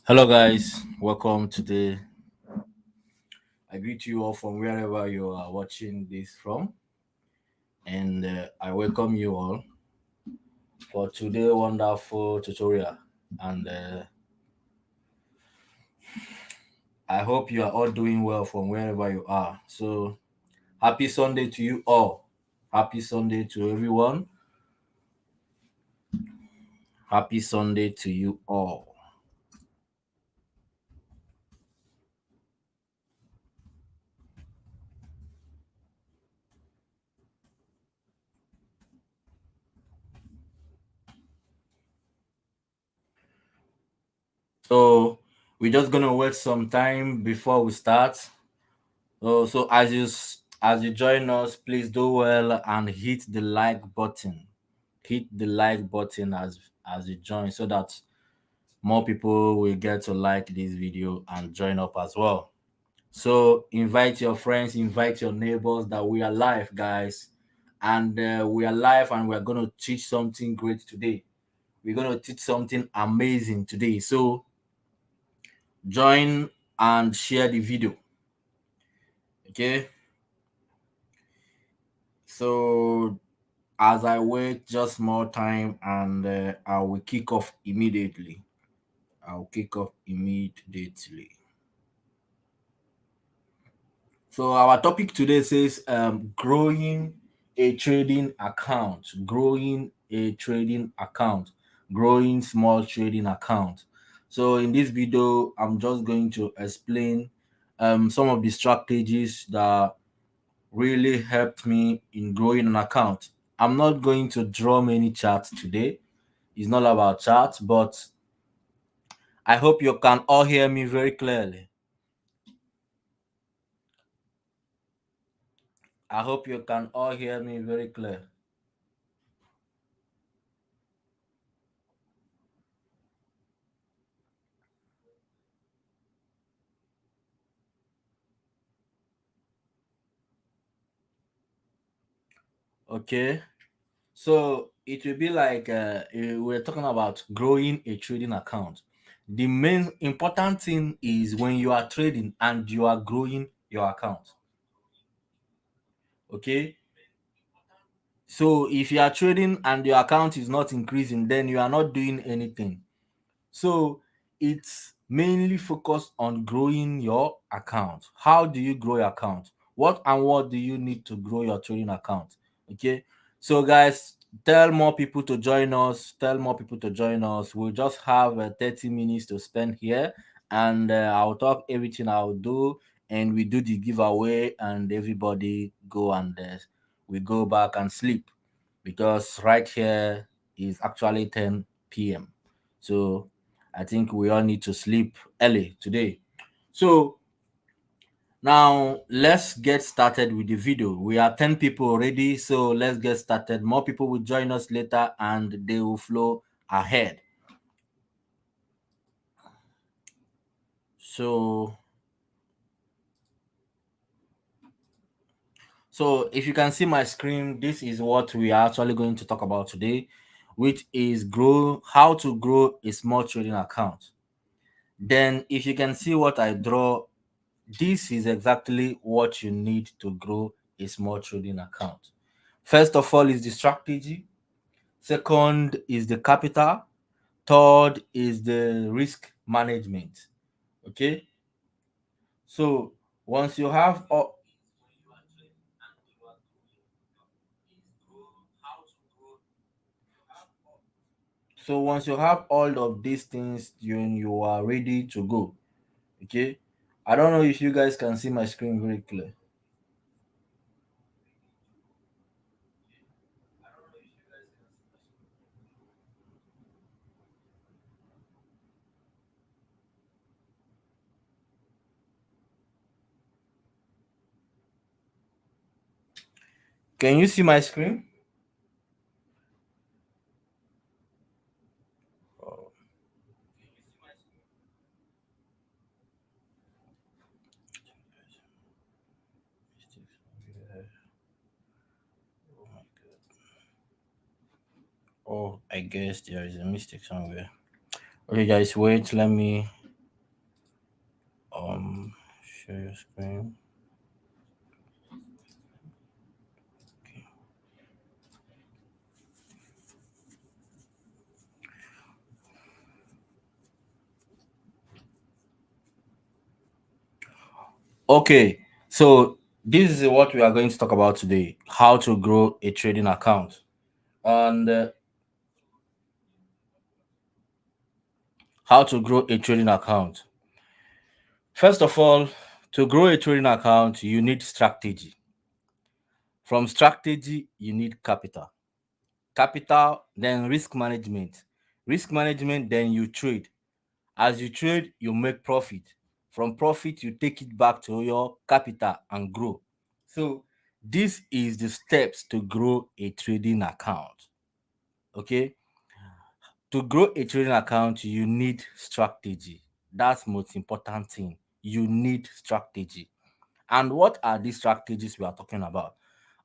Hello, guys. Welcome to the. I greet you all from wherever you are watching this from, and I welcome you all for today wonderful tutorial. And I hope you are all doing well from wherever you are. So, happy Sunday to you all. Happy Sunday to everyone. Happy Sunday to you all. So, we're just gonna wait some time before we start. So as you join us, please do well and hit the like button. Hit the like button as you join, so that more people will get to like this video and join up as well. So invite your friends, invite your neighbors that we are live, guys, and we are live, and we are going to teach something great today. We're going to teach something amazing today. So join and share the video. Okay. So as I wait just more time, and I will kick off immediately. I'll kick off immediately. So our topic today says growing a trading account, growing a trading account, growing small trading account. So in this video, I'm just going to explain some of the strategies that really helped me in growing an account. I'm not going to draw many charts today. It's not about charts, but I hope you can all hear me very clearly. I hope you can all hear me very clear. Okay. So it will be like we're talking about growing a trading account. The main important thing is when you are trading and you are growing your account. Okay. So if you are trading and your account is not increasing, then you are not doing anything. So it's mainly focused on growing your account. How do you grow your account? What do you need to grow your trading account? Okay. So guys, tell more people to join us. Tell more people to join us. We'll just have 30 minutes to spend here, and I'll talk everything I'll do, and we do the giveaway, and everybody go, and we go back and sleep, because right here is actually 10 p.m. So I think we all need to sleep early today. So now let's get started with the video. We are 10 people already, so let's get started. More people will join us later, and they will flow ahead. So if you can see my screen, this is what we are actually going to talk about today, which is how to grow a small trading account. Then if you can see what I draw, this is exactly what you need to grow a small trading account. First of all is the strategy. Second is the capital. Third is the risk management. Okay. So once you have all, once you have all of these things, you are ready to go. Okay. I don't know if you guys can see my screen very clear. Can you see my screen? Oh, oh, I guess there is a mistake somewhere. Okay, guys, wait. Let me. share your screen. Okay, so this is what we are going to talk about today: how to grow a trading account. And how to grow a trading account. First of all, to grow a trading account, you need strategy. From strategy, you need capital. Capital, then risk management. Risk management, then you trade. As you trade, you make profit. From profit, you take it back to your capital and grow. So, this is the steps to grow a trading account. Okay, to grow a trading account, you need strategy. That's most important thing. You need strategy. And what are these strategies we are talking about?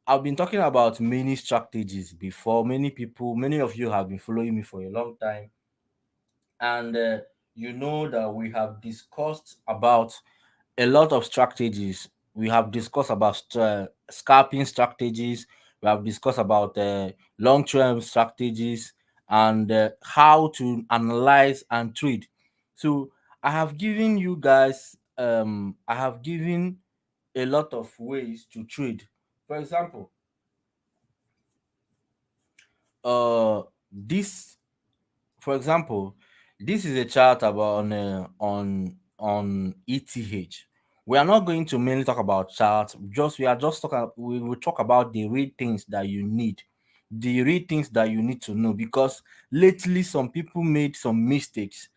I've been talking about many strategies before. Many of you have been following me for a long time, and you know that we have discussed about a lot of strategies. We have discussed about scalping strategies. We have discussed about long-term strategies and how to analyze and trade. So I have given you guys, I have given a lot of ways to trade. For example, this for example, this is a chart about on ETH. We are not going to mainly talk about charts. We are just talking. We will talk about the real things that you need, the real things that you need to know. Because lately, some people made some mistakes,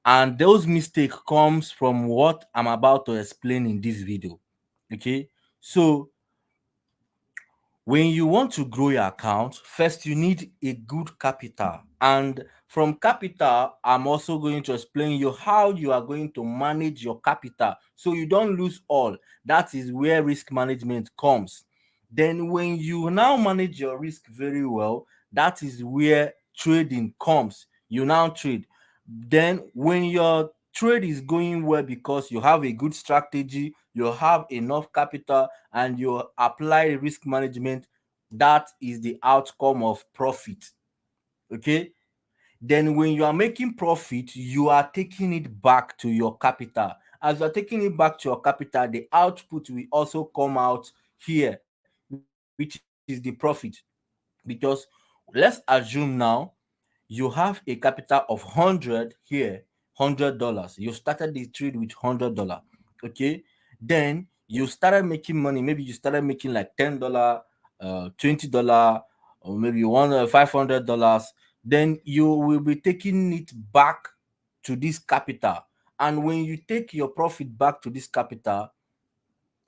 and those mistakes comes from what I'm about to explain in this video. Okay, so when you want to grow your account, first you need a good capital. And from capital, I'm also going to explain you how you are going to manage your capital so you don't lose all. That is where risk management comes. Then, when you now manage your risk very well, that is where trading comes. You now trade. Then, when your trade is going well because you have a good strategy, you have enough capital, and you apply risk management, that is the outcome of profit. Okay, then when you are making profit, you are taking it back to your capital. As you are taking it back to your capital, the output will also come out here, which is the profit. Because let's assume now you have a capital of 100 here, $100. You started the trade with $100. Okay, then you started making money. Maybe you started making like $10, $20, or maybe one $500. Then you will be taking it back to this capital. And when you take your profit back to this capital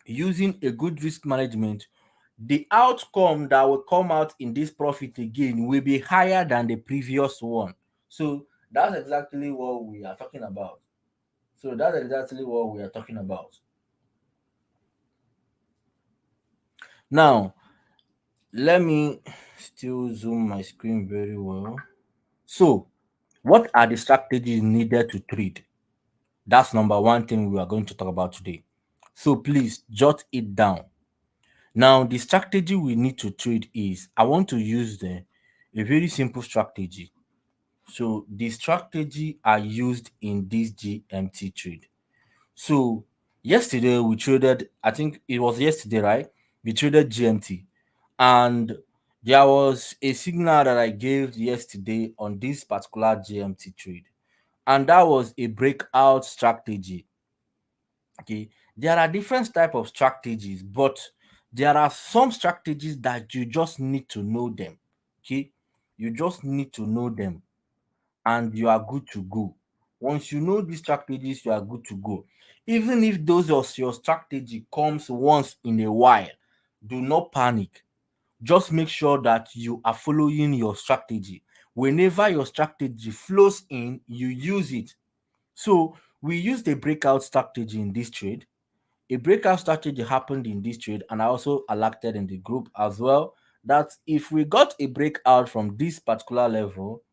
using a good risk management, the outcome that will come out in this profit again will be higher than the previous one. So that's exactly what we are talking about. So that's exactly what we are talking about. Now, let me still zoom my screen very well. So, what are the strategies needed to trade? That's number one thing we are going to talk about today. So, please jot it down. Now, the strategy we need to trade is I want to use a very simple strategy. So the strategy are used in this GMT trade. So yesterday we traded, I think it was yesterday, right? We traded GMT, and there was a signal that I gave yesterday on this particular GMT trade, and that was a breakout strategy. Okay, there are different type of strategies, but there are some strategies that you just need to know them. Okay, you just need to know them and you are good to go. Once you know these strategies, you are good to go. Even if those of your strategy comes once in a while, do not panic. Just make sure that you are following your strategy. Whenever your strategy flows in, you use it. So we used a breakout strategy in this trade. A breakout strategy happened in this trade, and I also alerted in the group as well that if we got a breakout from this particular level,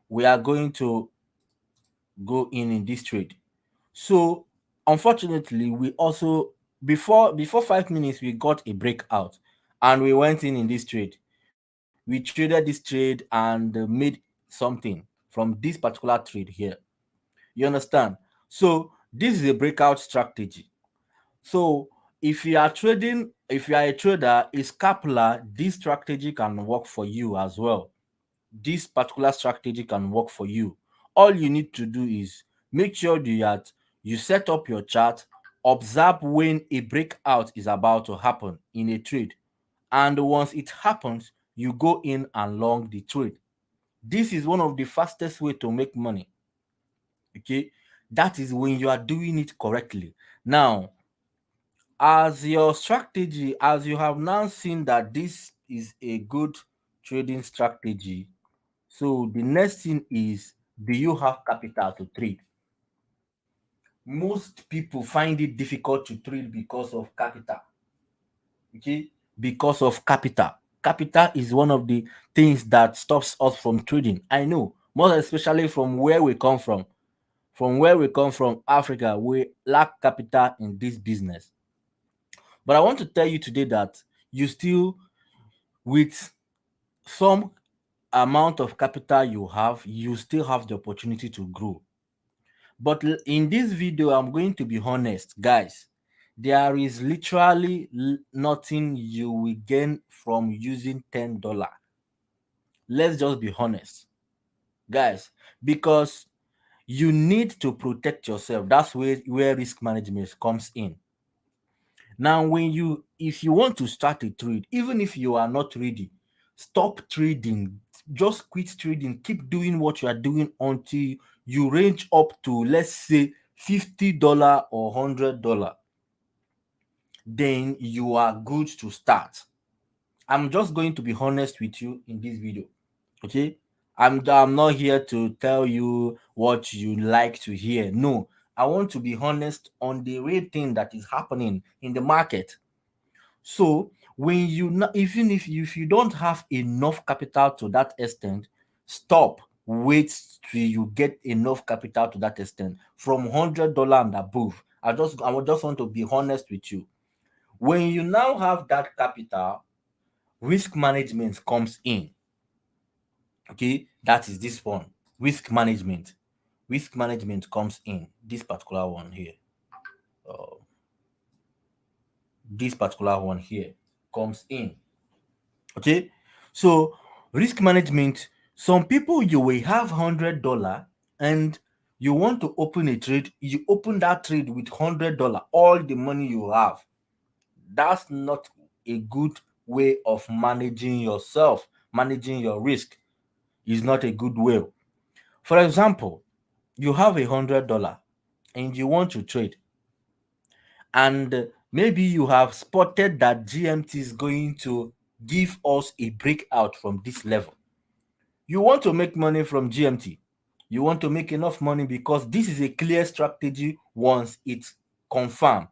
we are going to go in this trade. So unfortunately, we also before 5 minutes we got a breakout and we went in this trade. We traded this trade and made something from this particular trade here. You understand? So this is a breakout strategy. So if you are a trader, a scapular, this strategy can work for you as well. This particular strategy can work for you. All you need to do is make sure that you set up your chart, observe when a breakout is about to happen in a trade, and once it happens, you go in and long the trade. This is one of the fastest way to make money. Okay, that is when you are doing it correctly. Now, as your strategy, as you have now seen that this is a good trading strategy, so the next thing is, do you have capital to trade? Most people find it difficult to trade because of capital. Okay, because of capital. Capital is one of the things that stops us from trading. I know, most especially from where we come from. From where we come from, Africa, we lack capital in this business. But I want to tell you today that you still, with some amount of capital you have, you still have the opportunity to grow. But in this video, I'm going to be honest, guys. There is literally nothing you will gain from using $10. Let's just be honest, guys, because you need to protect yourself. That's where risk management comes in. Now, if you want to start a trade, even if you are not ready, stop trading. Just quit trading. Keep doing what you are doing until you range up to, let's say, $50 or $100. Then you are good to start. I'm just going to be honest with you in this video. Okay? I'm not here to tell you what you like to hear. No, I want to be honest on the real thing that is happening in the market. So when even if you don't have enough capital to that extent, stop. Wait till you get enough capital to that extent from $100 and above. I just want to be honest with you. When you now have that capital, risk management comes in. Okay, that is this one. Risk management. Risk management comes in. This particular one here. Uh, this particular one here comes in. Okay, so risk management, some people, you will have $100 and you want to open a trade, you open that trade with $100, all the money you have. That's not a good way of managing yourself. Managing your risk is not a good way. For example, you have $100 and you want to trade, and maybe you have spotted that GMT is going to give us a breakout from this level. You want to make money from GMT. You want to make enough money because this is a clear strategy once it's confirmed.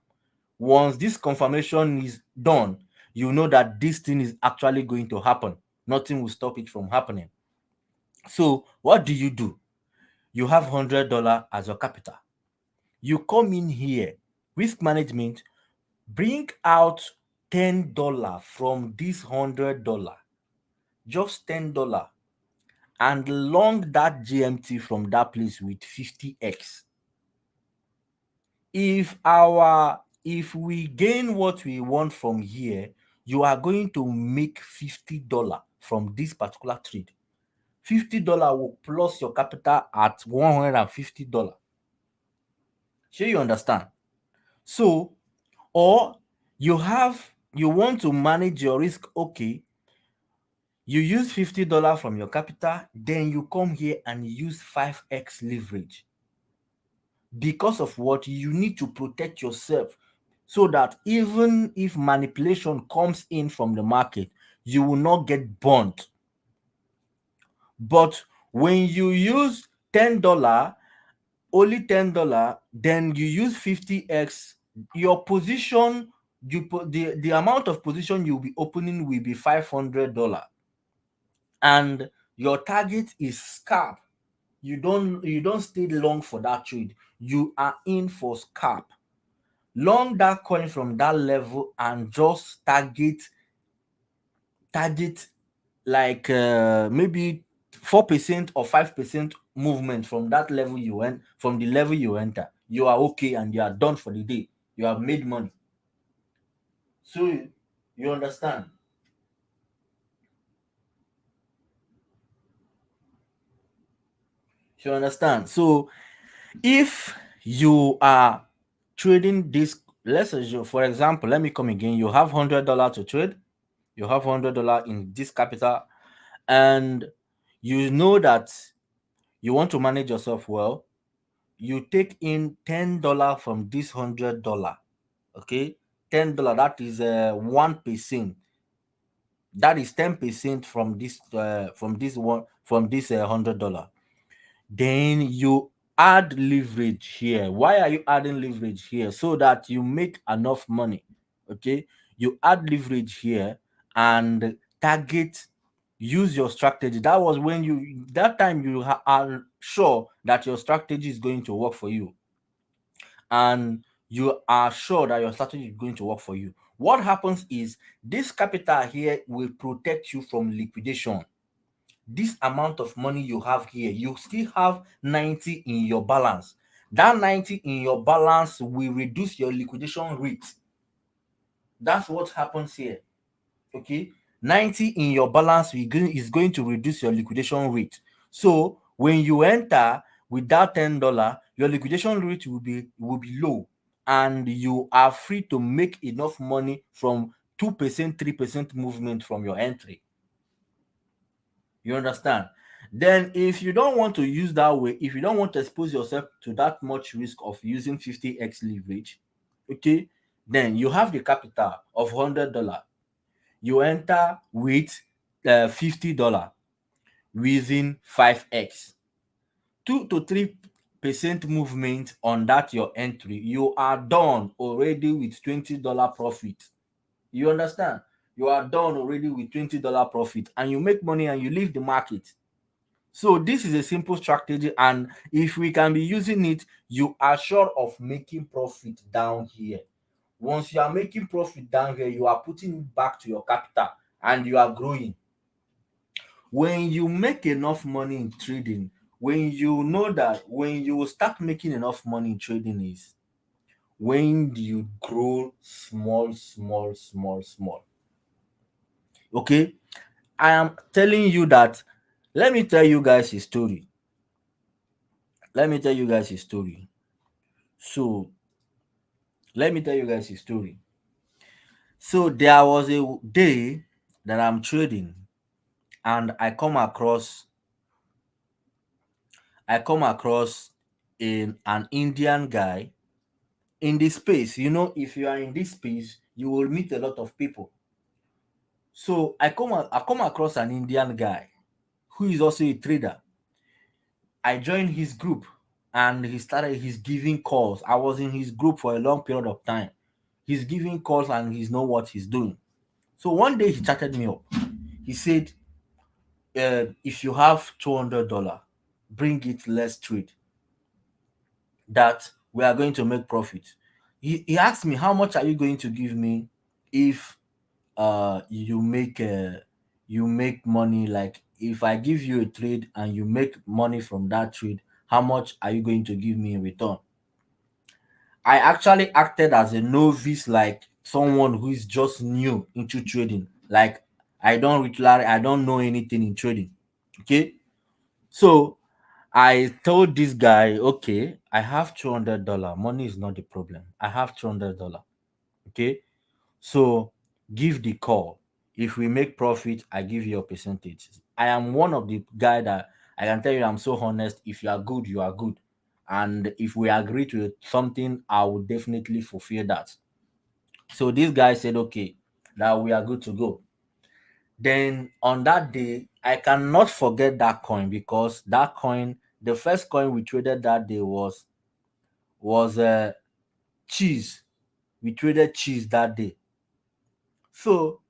Once this confirmation is done, you know that this thing is actually going to happen. Nothing will stop it from happening. So what do? You have $100 as your capital. You come in here, risk management, bring out $10 from this $100, just $10, and long that GMT from that place with 50x. If we gain what we want from here, you are going to make $50 from this particular trade. $50 will plus your capital at $150. Sure, you understand? So, or you want to manage your risk. Okay, you use $50 from your capital, then you come here and use 5x leverage. Because of what? You need to protect yourself so that even if manipulation comes in from the market, you will not get burnt. But when you use $10, only $10, then you use 50x, your position, the amount of position you'll be opening will be $500, and your target is scalp. You don't stay long for that trade. You are in for scalp. Long that coin from that level and just target like maybe 4% or 5% movement from that level you went from the level you enter. You are okay and you are done for the day. You have made money. So you understand. You understand. So if you are trading this, let's assume, for example, let me come again. You have $100 to trade. You have $100 in this capital, and you know that you want to manage yourself well. You take in $10 from this $100. Okay, $10. That is 1%. That is 10% from this $100. Then you add leverage here. Why are you adding leverage here? So that you make enough money. Okay, you add leverage here and target. Use your strategy. That was when that time you are sure that your strategy is going to work for you, and you are sure that your strategy is going to work for you. What happens is this capital here will protect you from liquidation. This amount of money you have here, you still have 90 in your balance. That 90 in your balance will reduce your liquidation rate. That's what happens here. Okay, 90 in your balance is going to reduce your liquidation rate. So when you enter with that $10, your liquidation rate will be low, and you are free to make enough money from 2%, 3% movement from your entry. You understand? Then if you don't want to use that way, if you don't want to expose yourself to that much risk of using 50x leverage, okay, then you have the capital of $100. You enter with $50 within 5x. 2 to 3% movement on that your entry, you are done already with $20 profit. You understand? You are done already with $20 profit, and you make money and you leave the market. So this is a simple strategy, and if we can be using it, you are sure of making profit down here. Once you are making profit down here, you are putting it back to your capital and you are growing. When you make enough money in trading, when you know that when you start making enough money in trading is when you grow small, small, small, small. Okay, I am telling you that. Let me tell you guys a story. Let me tell you guys a story. So let me tell you guys a story. So there was a day that I'm trading, and I come across an Indian guy in this space. If you are in this space, you will meet a lot of people. So I come across an Indian guy who is also a trader. I joined his group, and he started his giving calls. I was in his group for a long period of time. He's giving calls and he's know what he's doing. So one day he chatted me up. He said, if you have $200, bring it, let's trade. That we are going to make profit. He asked me, how much are you going to give me if you make money? Like, if I give you a trade and you make money from that trade, how much are you going to give me in return? I actually acted as a novice, like someone who is just new into trading. Like, I don't know anything in trading. Okay. So I told this guy, okay, I have $200. Money is not the problem. I have $200. Okay. So give the call. If we make profit, I give you a percentage. I am one of the guy that I can tell you, I'm so honest. If you are good, you are good. And if we agree to something, I will definitely fulfill that. So this guy said, okay, that we are good to go. Then on that day, I cannot forget that coin, because that coin, the first coin we traded that day was cheese. We traded cheese that day. So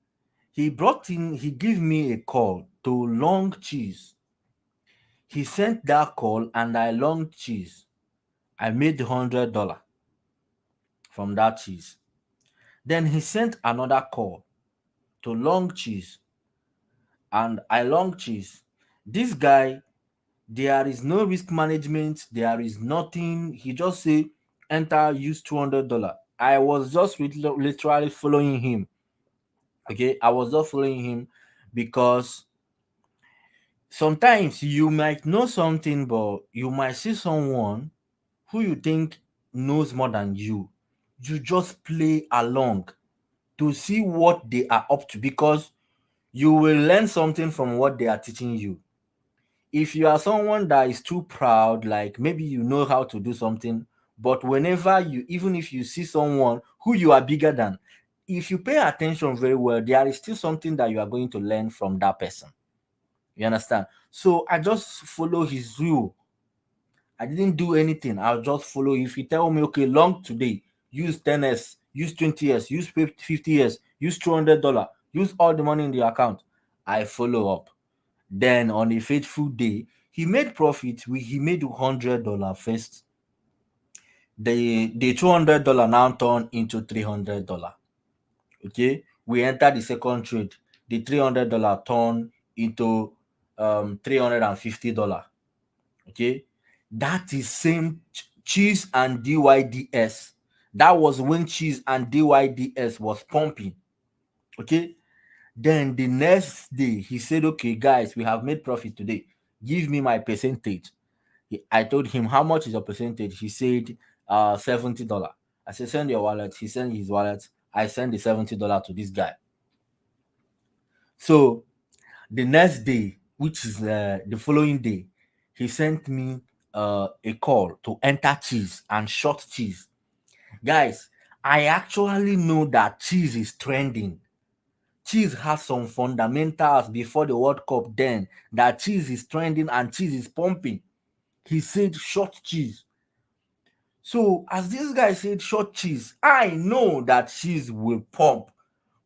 he gave me a call to long cheese. He sent that call and I long cheese. I made $100 from that cheese. Then he sent another call to long cheese and I long cheese. This guy, there is no risk management, there is nothing. He just say enter, use $200. I was just literally following him. Okay, I was just following him because sometimes you might know something, but you might see someone who you think knows more than you. You just play along to see what they are up to because you will learn something from what they are teaching you. If you are someone that is too proud, like maybe you know how to do something, but whenever you, even if you see someone who you are bigger than, if you pay attention very well, there is still something that you are going to learn from that person. You understand? So I just follow his rule. I didn't do anything. I'll just follow. If you tell me, okay, long today, use 10s, use 20s, use 50s, use $200, use all the money in the account, I follow up. Then on a fateful day, he made profit. He made $100 first. The $200 now turned into $300. Okay, we entered the second trade. The $300 turned into $350. Okay, that is same cheese and DYDS. That was when cheese and DYDS was pumping. Okay, then the next day he said, okay guys, we have made profit today, give me my percentage. I told him, how much is your percentage? He said $70. I said, send your wallet. He sent his wallet. I sent the $70 to this guy. So the next day, which is the following day, he sent me a call to enter cheese and short cheese. Guys, I actually know that cheese is trending. Cheese has some fundamentals before the World Cup, then that cheese is trending and cheese is pumping. He said short cheese. So as this guy said short cheese, I know that cheese will pump.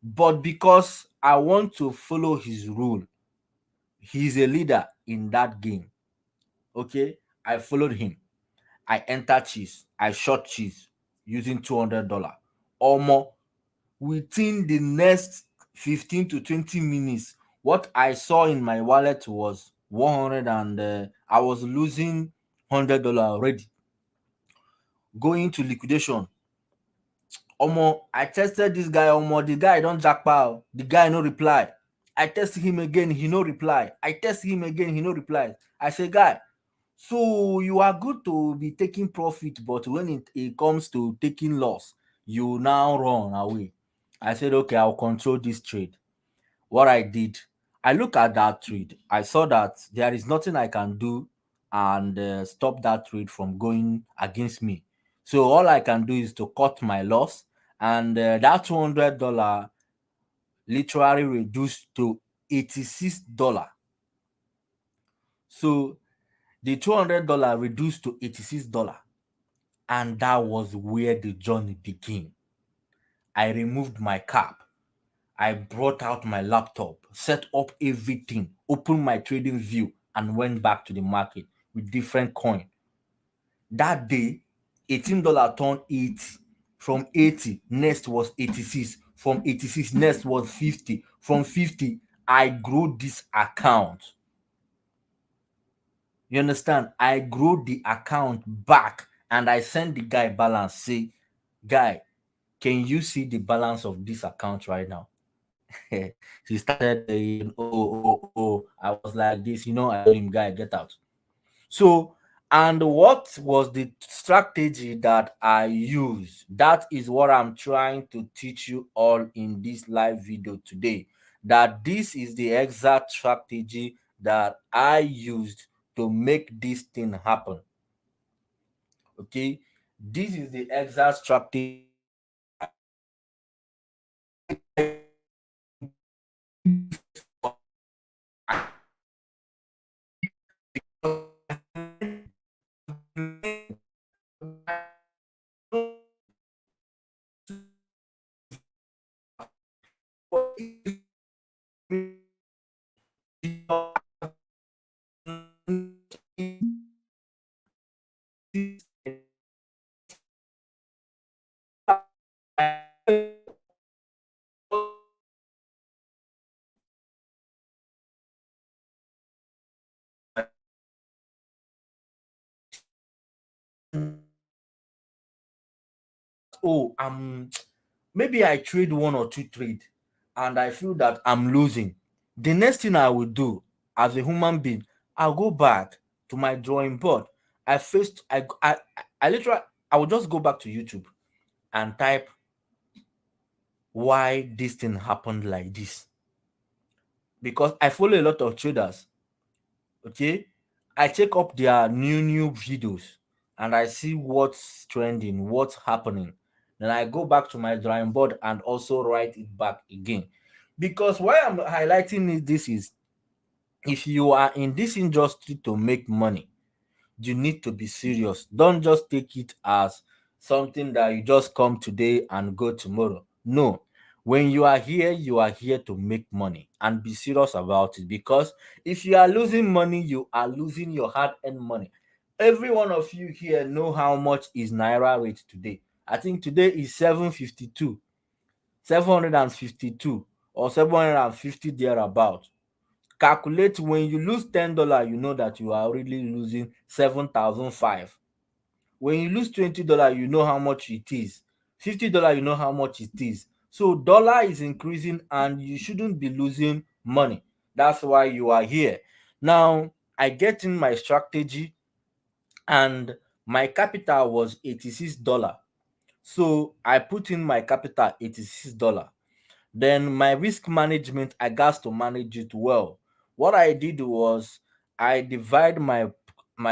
But because I want to follow his rule, he's a leader in that game. Okay, I followed him. I entered cheese. I short cheese using $200 or more. Within the next 15 to 20 minutes, what I saw in my wallet was 100 and I was losing $100 already. Going to liquidation. Omo, I tested this guy, omo, the guy don't jackpot. The guy no reply. I test him again, he no reply. I test him again, he no reply. I say, guy, so you are good to be taking profit, but when it comes to taking loss, you now run away. I said, okay, I'll control this trade. What I did, I look at that trade. I saw that there is nothing I can do and stop that trade from going against me. So all I can do is to cut my loss, and that $200 literally reduced to $86. So the $200 reduced to $86, and that was where the journey began. I removed my cap. I brought out my laptop, set up everything, opened my trading view, and went back to the market with different coin. That day, $18 turned 80. From 80, next was 86. From 86, next was 50. From 50, I grew this account. You understand? I grew the account back and I sent the guy balance. Say, guy, can you see the balance of this account right now? He started saying, oh. I was like this, I told him, guy, get out. So, and what was the strategy that I used? That is what I'm trying to teach you all in this live video today. That this is the exact strategy that I used to make this thing happen. Okay, this is the exact strategy oh, maybe I trade one or two trade and I feel that I'm losing. The next thing I will do as a human being, I'll go back to my drawing board. I literally, I will just go back to YouTube and type why this thing happened like this, because I follow a lot of traders. Okay, I check up their new videos and I see what's trending, what's happening. Then I go back to my drawing board and also write it back again. Because why I'm highlighting this is, if you are in this industry to make money, you need to be serious. Don't just take it as something that you just come today and go tomorrow. No. When you are here to make money and be serious about it, because if you are losing money, you are losing your hard-earned money. Every one of you here know how much is naira rate today. I think today is 752, 752 or 750 thereabout. Calculate, when you lose $10, you know that you are already losing 7,005. When you lose $20, you know how much it is. $50, you know how much it is. So dollar is increasing and you shouldn't be losing money. That's why you are here. Now, I get in my strategy and my capital was $86. So I put in my capital $86. Then my risk management, I got to manage it well. What I did was I divide my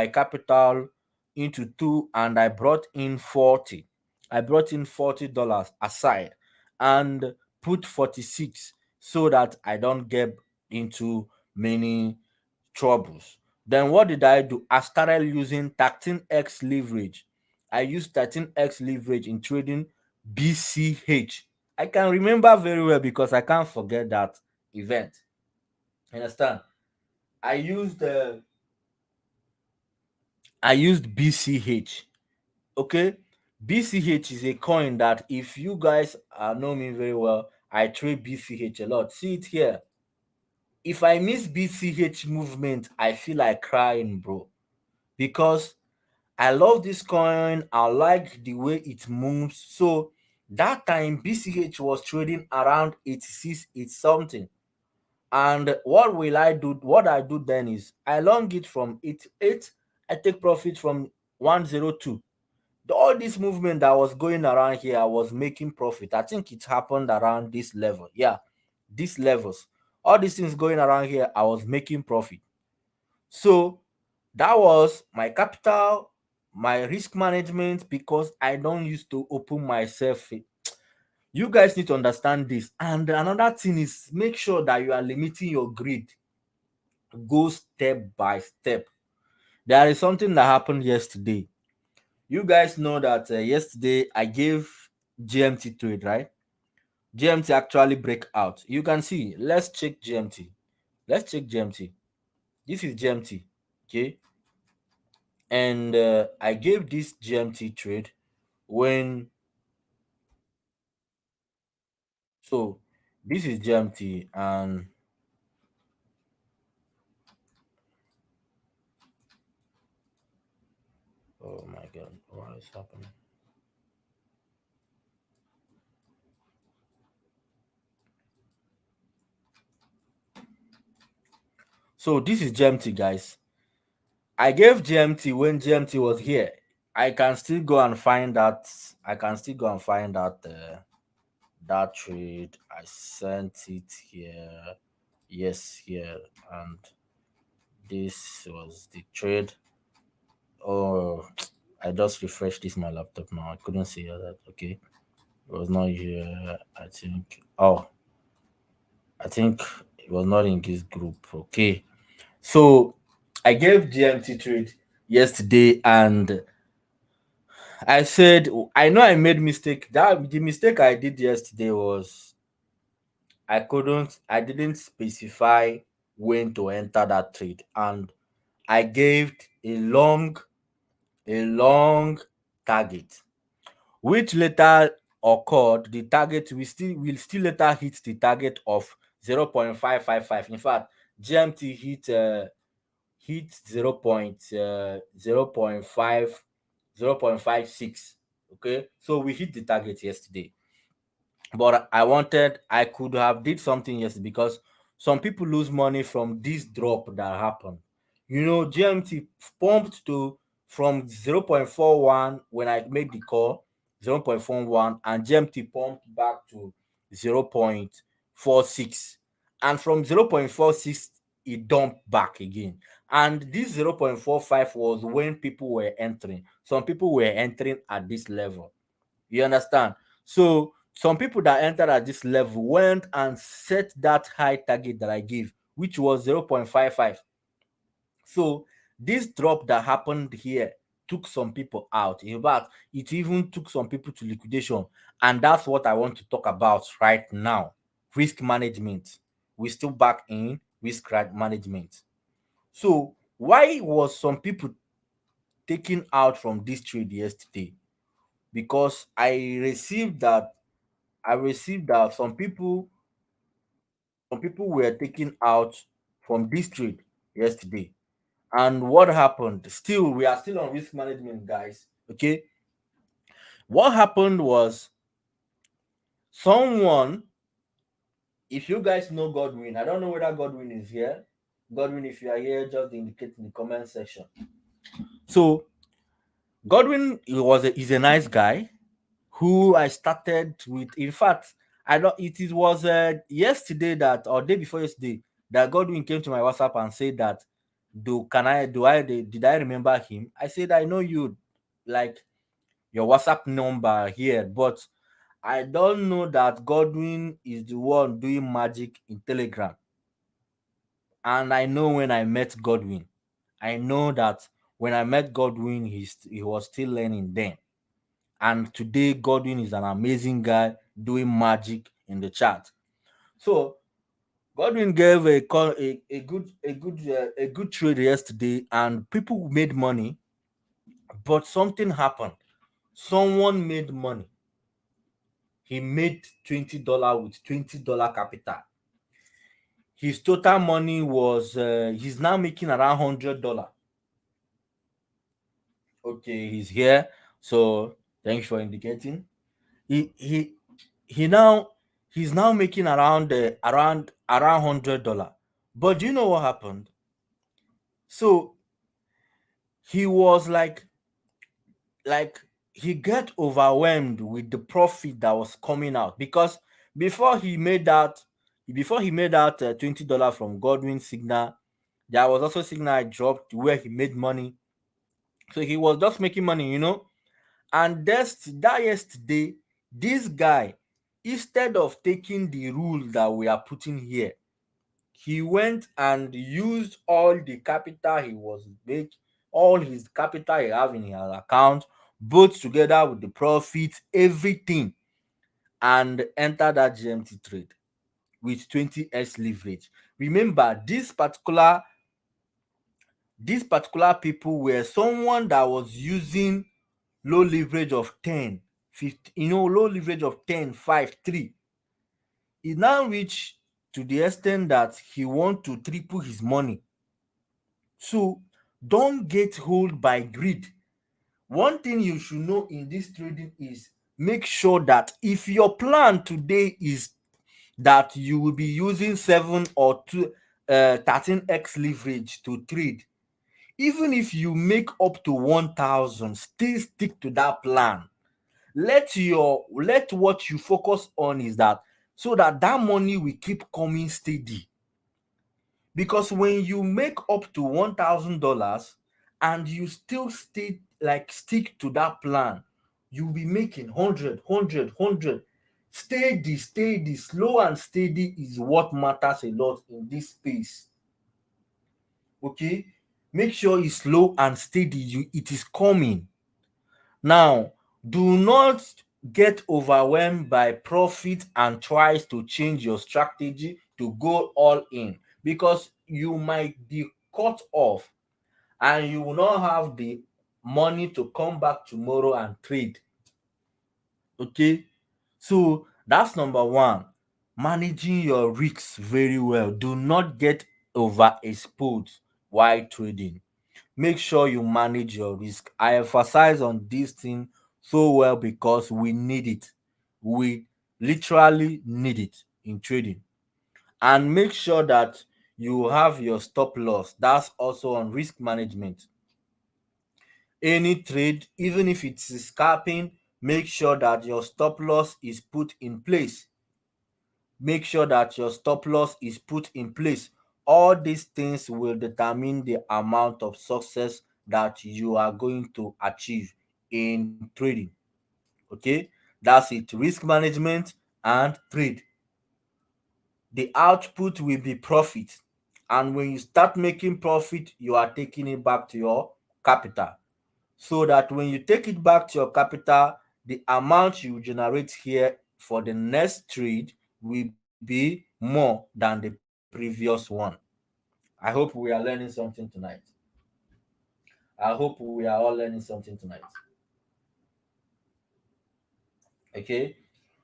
capital into two and I brought in 40. I brought in $40 aside and put 46 so that I don't get into many troubles. Then what did I do? I started using 13x leverage. I used 13x leverage in trading BCH. I can remember very well because I can't forget that event. Understand? I used uh, I used BCH. Okay, BCH is a coin that, if you guys know me very well, I trade BCH a lot. See it here. If I miss BCH movement, I feel like crying, bro, because I love this coin. I like the way it moves. So that time BCH was trading around 86, 8 something. And what will I do? What I do then is I long it from 88. I take profit from 102. All this movement that was going around here, I was making profit. I think it happened around this level. Yeah, these levels. All these things going around here, I was making profit. So that was my capital, my risk management, because I don't used to open myself. You guys need to understand this. And another thing is, make sure that you are limiting your greed. Go step by step. There is something that happened yesterday. You guys know that yesterday I gave GMT trade, right? GMT actually break out. You can see. Let's check GMT. Let's check GMT. This is GMT. Okay. And I gave this GMT trade when, so this is GMT, and oh my god, what is happening? So this is GMT, guys. I gave GMT when GMT was here. I can still go and find that. I can still go and find that trade. I sent it here. Yes, here, and this was the trade. Oh, I just refreshed this my laptop now. I couldn't see that. Okay, it was not here. I think. Oh, I think it was not in this group. Okay, so I gave GMT trade yesterday, and I said I know I made mistake. That the mistake I did yesterday was I didn't specify when to enter that trade, and I gave a long a long target, which later occurred. The target will still later hit the target of 0.555. In fact, GMT hit 0.5 0.56. Okay, so we hit the target yesterday, but I could have did something yesterday because some people lose money from this drop that happened. GMT pumped to from 0.41 when I made the call, 0.41, and GMT pumped back to 0.46, and from 0.46 it dumped back again. And this 0.45 was when people were entering. Some people were entering at this level. You understand? So some people that entered at this level went and set that high target that I gave, which was 0.55. So this drop that happened here took some people out. In fact, it even took some people to liquidation. And that's what I want to talk about right now. Risk management. We still back in management. So why was some people taken out from this trade yesterday? Because I received that some people were taken out from this trade yesterday. And what happened? Still, we are still on risk management, guys. Okay. What happened was someone, if you guys know Godwin, I don't know whether Godwin is here. Godwin, if you are here, just indicate in the comment section. So Godwin is a nice guy who I started with. In fact, I don't. It was yesterday that or day before yesterday that Godwin came to my WhatsApp and said that did I remember him? I said I know you, like your WhatsApp number here, but I don't know that Godwin is the one doing magic in Telegram. And I know when I met Godwin, I know that when I met Godwin, he was still learning then. And today, Godwin is an amazing guy doing magic in the chat. So Godwin gave a good trade yesterday, and people made money. But something happened. Someone made money. He made $20 with $20 capital. His total money was he's now making around $100. Okay, he's here. So thanks for indicating. He he he now he's now making around $100. But do you know what happened? So he was like he get overwhelmed with the profit that was coming out, because before he made that $20 from Godwin Signal, there was also Signal I dropped where he made money. So he was just making money. And that yesterday, this guy, instead of taking the rule that we are putting here, he went and used all his capital he have in his account, both together with the profit, everything, and enter that GMT trade with 20x leverage. Remember, these particular people were someone that was using low leverage of 10, 50, low leverage of 10, 5, 3. He now reached to the extent that he want to triple his money. So don't get hold by greed. One thing you should know in this trading is make sure that if your plan today is that you will be using 7 or 13x leverage to trade, even if you make up to 1,000, still stick to that plan. Let what you focus on is that, so that money will keep coming steady. Because when you make up to $1,000 and you still stick to that plan, you'll be making 100. Steady, slow and steady is what matters a lot in this space. Okay, make sure it's slow and steady. It is coming. Now, do not get overwhelmed by profit and tries to change your strategy to go all in, because you might be cut off and you will not have the money to come back tomorrow and trade. Okay, so that's number one. Managing your risks very well. Do not get overexposed while trading. Make sure you manage your risk. I emphasize on this thing so well because we need it. We literally need it in trading. And make sure that you have your stop loss. That's also on risk management. Any trade, even if it's scalping, make sure that your stop loss is put in place. Make sure that your stop loss is put in place. All these things will determine the amount of success that you are going to achieve in trading. Okay, that's it. Risk management and trade. The output will be profit. And when you start making profit, you are taking it back to your capital. So that when you take it back to your capital, the amount you generate here for the next trade will be more than the previous one. I hope we are learning something tonight. I hope we are all learning something tonight. Okay.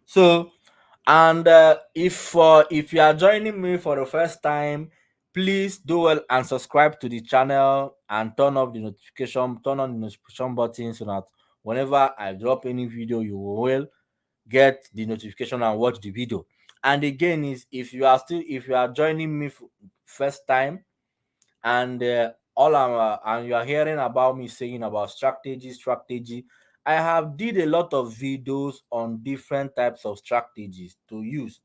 So, and if you are joining me for the first time, please do well and subscribe to the channel and turn on the notification button so that whenever I drop any video, you will get the notification and watch the video. And again, is if you are joining me first time, and and you are hearing about me saying about strategy, I have did a lot of videos on different types of strategies to use.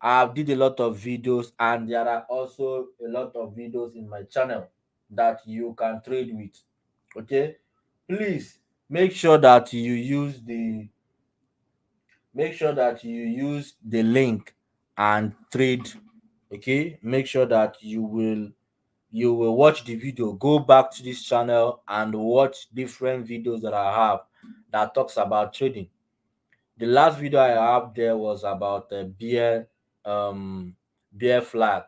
I have did a lot of videos, and there are also a lot of videos in my channel that you can trade with. Okay, please make sure that you use the link and trade. Okay, make sure that you will watch the video. Go back to this channel and watch different videos that I have that talks about trading. The last video I have there was about um bear flag,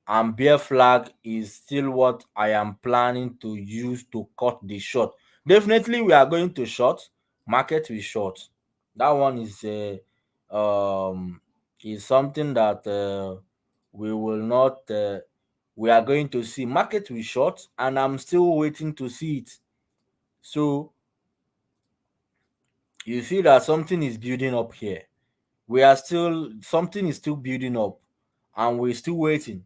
and bear flag is still what I am planning to use to cut the short. Definitely we are going to short. Market will short. That one is something that we will not we are going to see. Market will short, and I'm still waiting to see it. So you see that something is building up here. We are still Something is still building up, and we're still waiting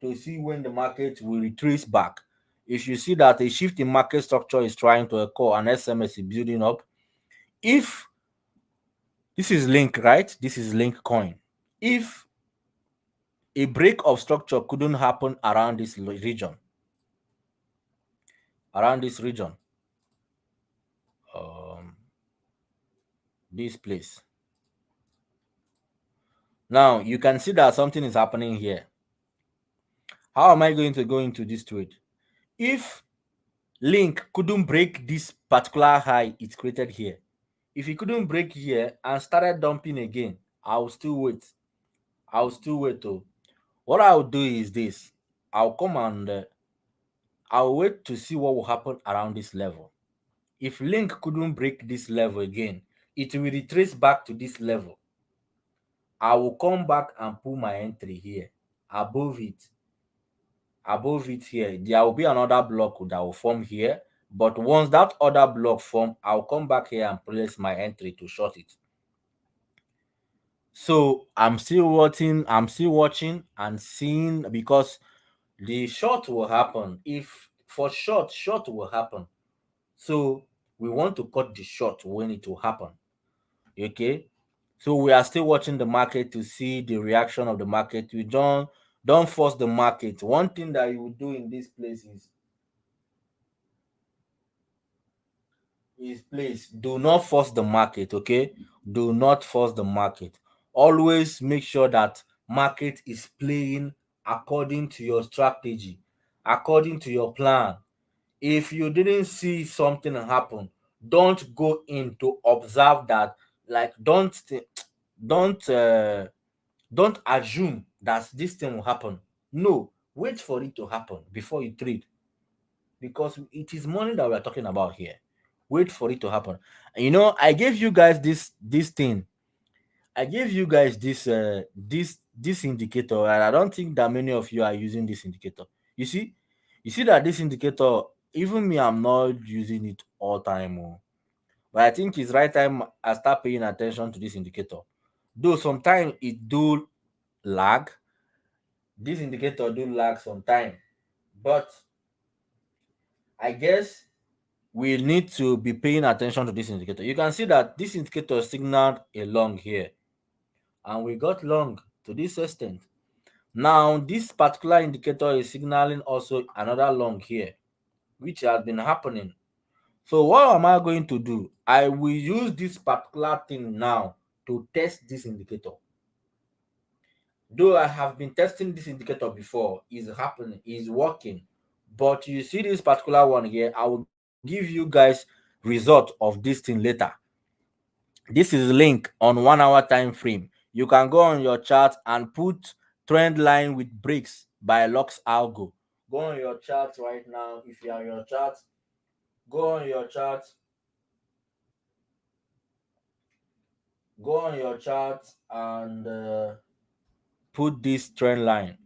to see when the market will retrace back. If you see that a shift in market structure is trying to occur and SMS is building up, if this is link, right? This is link coin. If a break of structure couldn't happen around this region, um, this place. Now you can see that something is happening here. How am I going to go into this trade? If link couldn't break this particular high it created here, if it couldn't break here and started dumping again, I'll still wait. Oh. What I'll do is this. I'll come and I'll wait to see what will happen around this level. If link couldn't break this level again, it will retrace back to this level. I will come back and pull my entry here. Above it, here, there will be another block that will form here. But once that other block form, I'll come back here and place my entry to short it. So I'm still watching and seeing, because the short will happen. If for short will happen. So we want to cut the short when it will happen. Okay. So we are still watching the market to see the reaction of the market. We don't force the market. One thing that you will do in this place is please do not force the market. Okay, do not force the market. Always make sure that market is playing according to your strategy, according to your plan. If you didn't see something happen, don't go in to observe that. Like don't don't assume that this thing will happen. No, wait for it to happen before you trade, because it is money that we are talking about here. Wait for it to happen. I gave you guys this thing. I gave you guys this indicator, and I don't think that many of you are using this indicator. You see, that this indicator, even me, I'm not using it all time. Oh. But I think it's right time I start paying attention to this indicator. Though sometimes it do lag, this indicator do lag sometime, but I guess we need to be paying attention to this indicator. You can see that this indicator signaled a long here, and we got long to this extent. Now, this particular indicator is signaling also another long here, which has been happening. So what am I going to do? I will use this particular thing now to test this indicator. Though I have been testing this indicator before, is happening, is working. But you see this particular one here, I will give you guys result of this thing later. This is link on 1 hour time frame. You can go on your chart and put trend line with breaks by Lux Algo. Go on your chart right now. If you are on your chart, go on your chart, go on your chart and put this trend line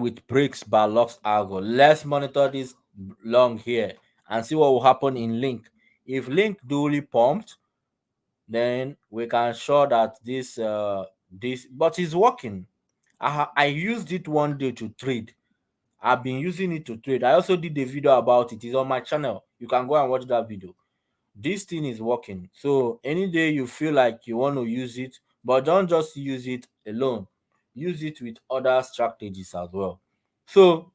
with breaks by Lux Algo. Let's monitor this long here and see what will happen in link. If link duly pumped, then we can show that this but it's working. I used it one day to trade. I've been using it to trade. I also did a video about it. It's on my channel. You can go and watch that video. This thing is working. So any day you feel like you want to use it, but don't just use it alone. Use it with other strategies as well. So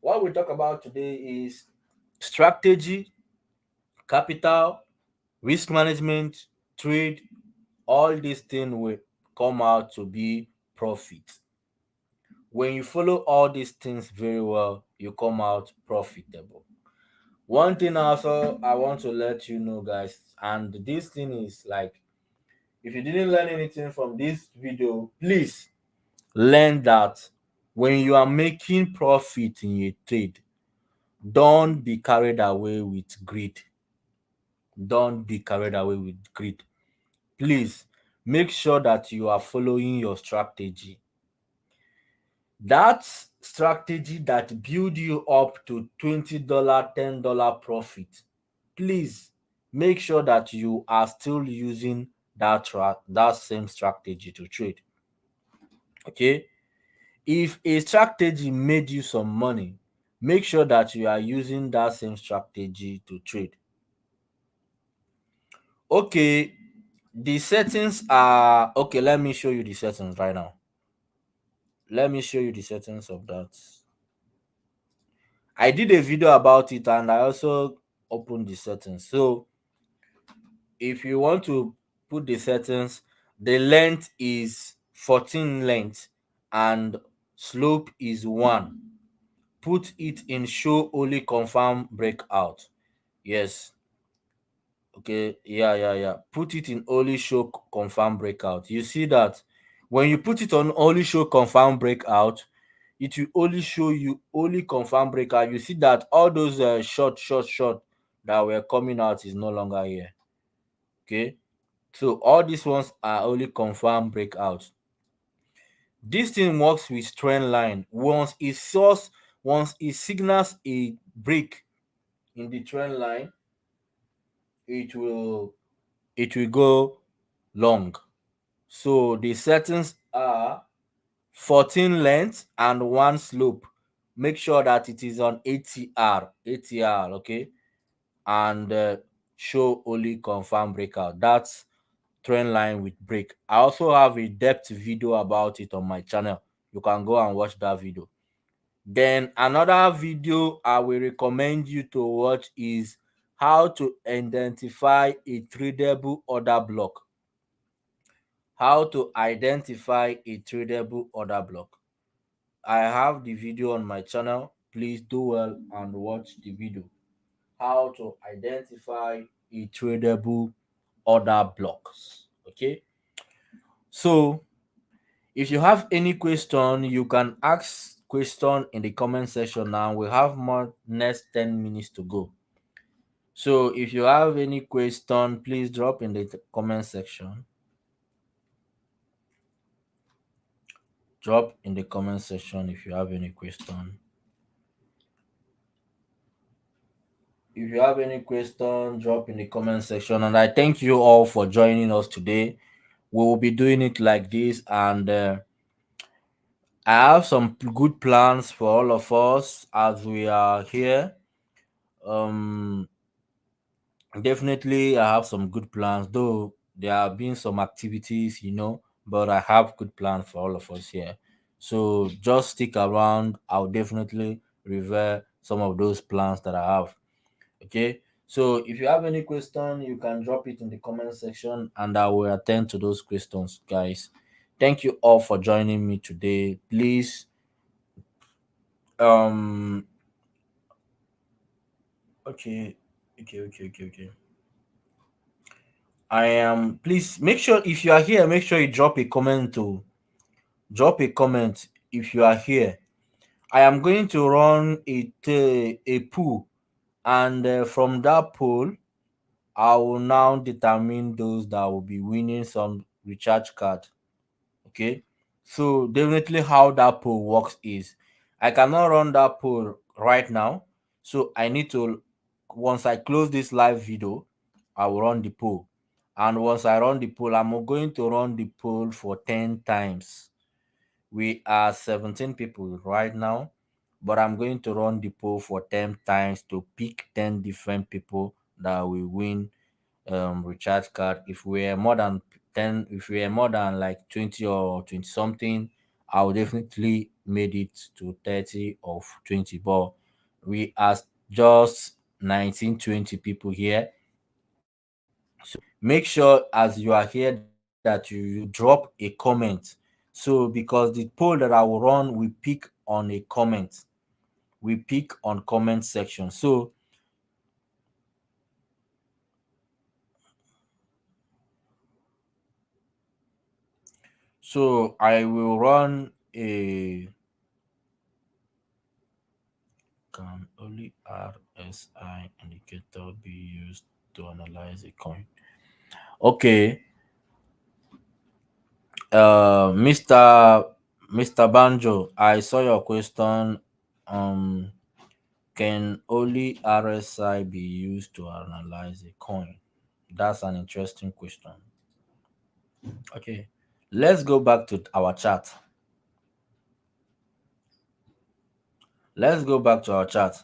what we talk about today is strategy, capital, risk management, trade. All these things will come out to be profit. When you follow all these things very well, you come out profitable. One thing also I want to let you know, guys, and this thing is like, if you didn't learn anything from this video, please learn that when you are making profit in a trade, don't be carried away with greed. Don't be carried away with greed. Please make sure that you are following your strategy. That strategy that build you up to $20, $10 profit, please make sure that you are still using that same strategy to trade. Okay? If a strategy made you some money, make sure that you are using that same strategy to trade. Okay, the settings are okay. Let me show you the settings right now. Let me show you the settings of that. I did a video about it and I also opened the settings. So if you want to put the settings, the length is 14 length and slope is 1. Put it in show only confirm breakout. Yes. Okay. Yeah. Put it in only show confirm breakout. You see that when you put it on only show confirm breakout, it will only show you only confirm breakout. You see that all those short that were coming out is no longer here. Okay. So all these ones are only confirm breakout. This thing works with trend line. Once it signals a break in the trend line, it will go long. So the settings are 14 length and 1 slope. Make sure that it is on ATR, okay, and show only confirm breakout. That's trend line with break. I also have a depth video about it on my channel. You can go and watch that video. Then another video I will recommend you to watch is how to identify a tradable order block. How to identify a tradable order block. I have the video on my channel. Please do well and watch the video. How to identify a tradable order blocks. Okay. So if you have any question, you can ask question in the comment section now. We have more next 10 minutes to go. So if you have any question, please drop in the comment section. Drop in the comment section if you have any question. If you have any question, drop in the comment section. And I thank you all for joining us today. We will be doing it like this, and I have some good plans for all of us as we are here. Um, Definitely, I have some good plans, though there have been some activities, but I have good plans for all of us here. So just stick around. I'll definitely reveal some of those plans that I have. Okay. So if you have any question, you can drop it in the comment section and I will attend to those questions, guys. Thank you all for joining me today. Please, um, okay, okay. I am. Please make sure if you are here, make sure you drop a comment to drop a comment if you are here. I am going to run a pool, and from that pool, I will now determine those that will be winning some recharge card. Okay, so definitely how that poll works is I cannot run that poll right now, so I need to, once I close this live video, I will run the poll. And once I run the poll, I'm going to run the poll for 10 times. We are 17 people right now, but I'm going to run the poll for 10 times to pick 10 different people that will win recharge card. If we're more than 10, if we're more than like 20 or 20 something, I'll definitely made it to 30 or 20. But we are just 19, 20 people here. Make sure as you are here that you drop a comment. So because the poll that I will run, we pick on a comment. We pick on comment section. So I will run a can only RSI indicator be used to analyze a coin? Okay, Mr. Banjo, I saw your question. Um, can only RSI be used to analyze a coin? That's an interesting question. Okay, let's go back to our chart. Let's go back to our chart.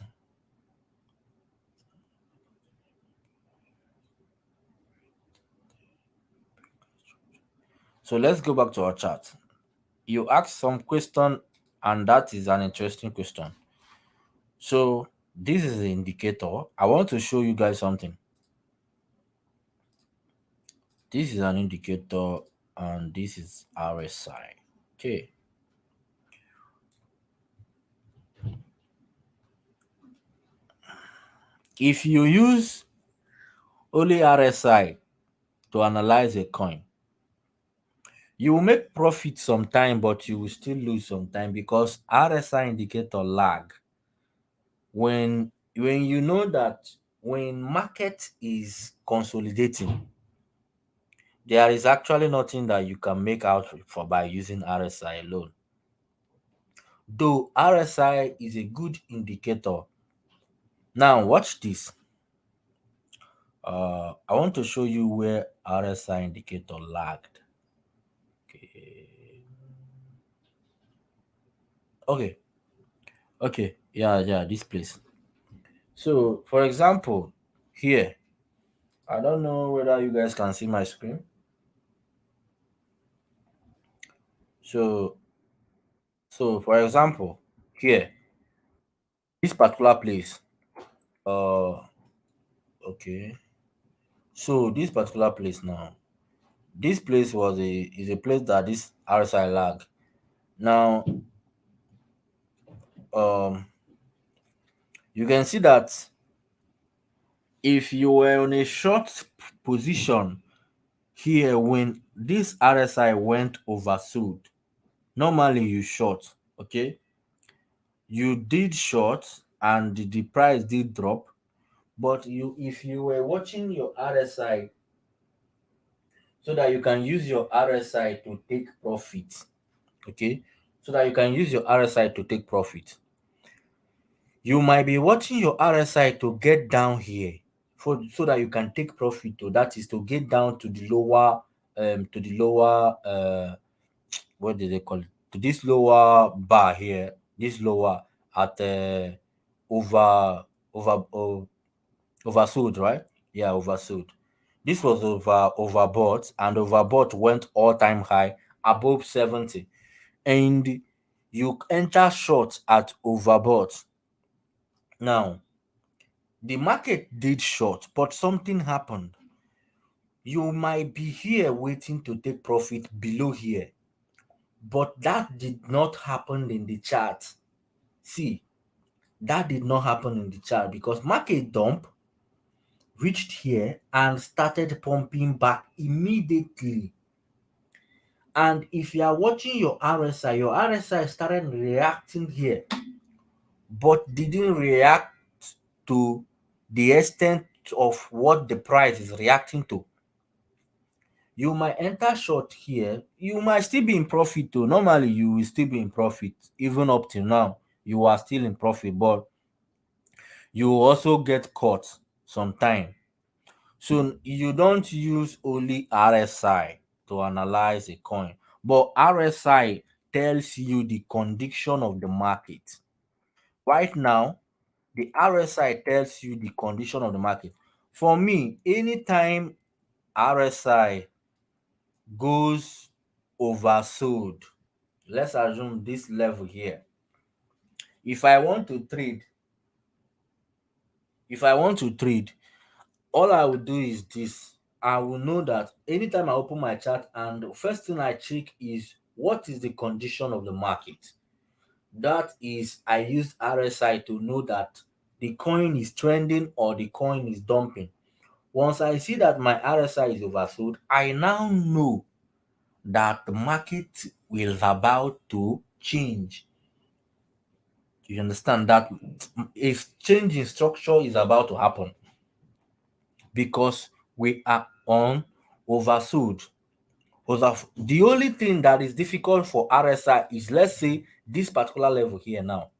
So let's go back to our chart. You asked some question, and that is an interesting question. So this is the indicator. I want to show you guys something. This is an indicator and this is RSI. Okay. If you use only RSI to analyze a coin, you will make profit sometime, but you will still lose sometime because RSI indicator lag. When you know that when market is consolidating, there is actually nothing that you can make out for by using RSI alone. Though RSI is a good indicator. Now watch this. I want to show you where RSI indicator lagged. Okay. Okay. Okay. Yeah, this place. So for example, here, I don't know whether you guys can see my screen. So for example, here, this particular place. Uh okay. So this particular place now. This place is a place that this RSI lag. Now, um, you can see that if you were on a short position here when this RSI went oversold, normally you short, okay? You did short and the price did drop, but if you were watching your RSI so that you can use your RSI to take profit, okay? So that you can use your RSI to take profit. You might be watching your RSI to get down here so that you can take profit. To that is to get down to the lower what do they call it, to this lower bar here, this lower at over oversold, right? Yeah, oversold. This was overbought, and overbought went all-time high above 70, and you enter short at overbought. Now, the market did short, but something happened. You might be here waiting to take profit below here, but that did not happen in the chart. See, that did not happen in the chart because market dump reached here and started pumping back immediately. And if you are watching your RSI started reacting here, but didn't react to the extent of what the price is reacting to. You might enter short here. You might still be in profit too. Normally, you will still be in profit. Even up till now, you are still in profit, but you will also get caught sometime. So you don't use only RSI to analyze a coin, but RSI tells you the condition of the market. Right now, the RSI tells you the condition of the market. For me, anytime RSI goes oversold, let's assume this level here. If I want to trade, if I want to trade, all I will do is this. I will know that anytime I open my chart, and the first thing I check is what is the condition of the market. That is, I use RSI to know that the coin is trending or the coin is dumping. Once I see that my RSI is oversold, I now know that the market will about to change. You understand that a change in structure is about to happen because we are on oversold. The only thing that is difficult for RSI is, let's say, this particular level here now.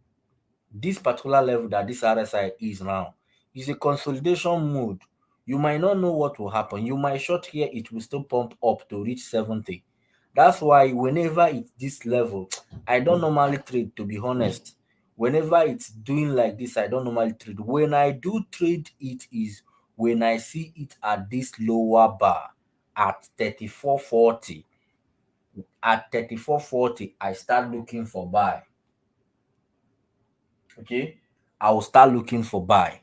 This particular level that this RSI is now is a consolidation mode. You might not know what will happen. You might short here, it will still pump up to reach 70. That's why whenever it's this level, I don't normally trade, to be honest. Whenever it's doing like this, I don't normally trade. When I do trade, it is when I see it at this lower bar at 34.40. At 34.40, I start looking for buy. Okay, I will start looking for buy.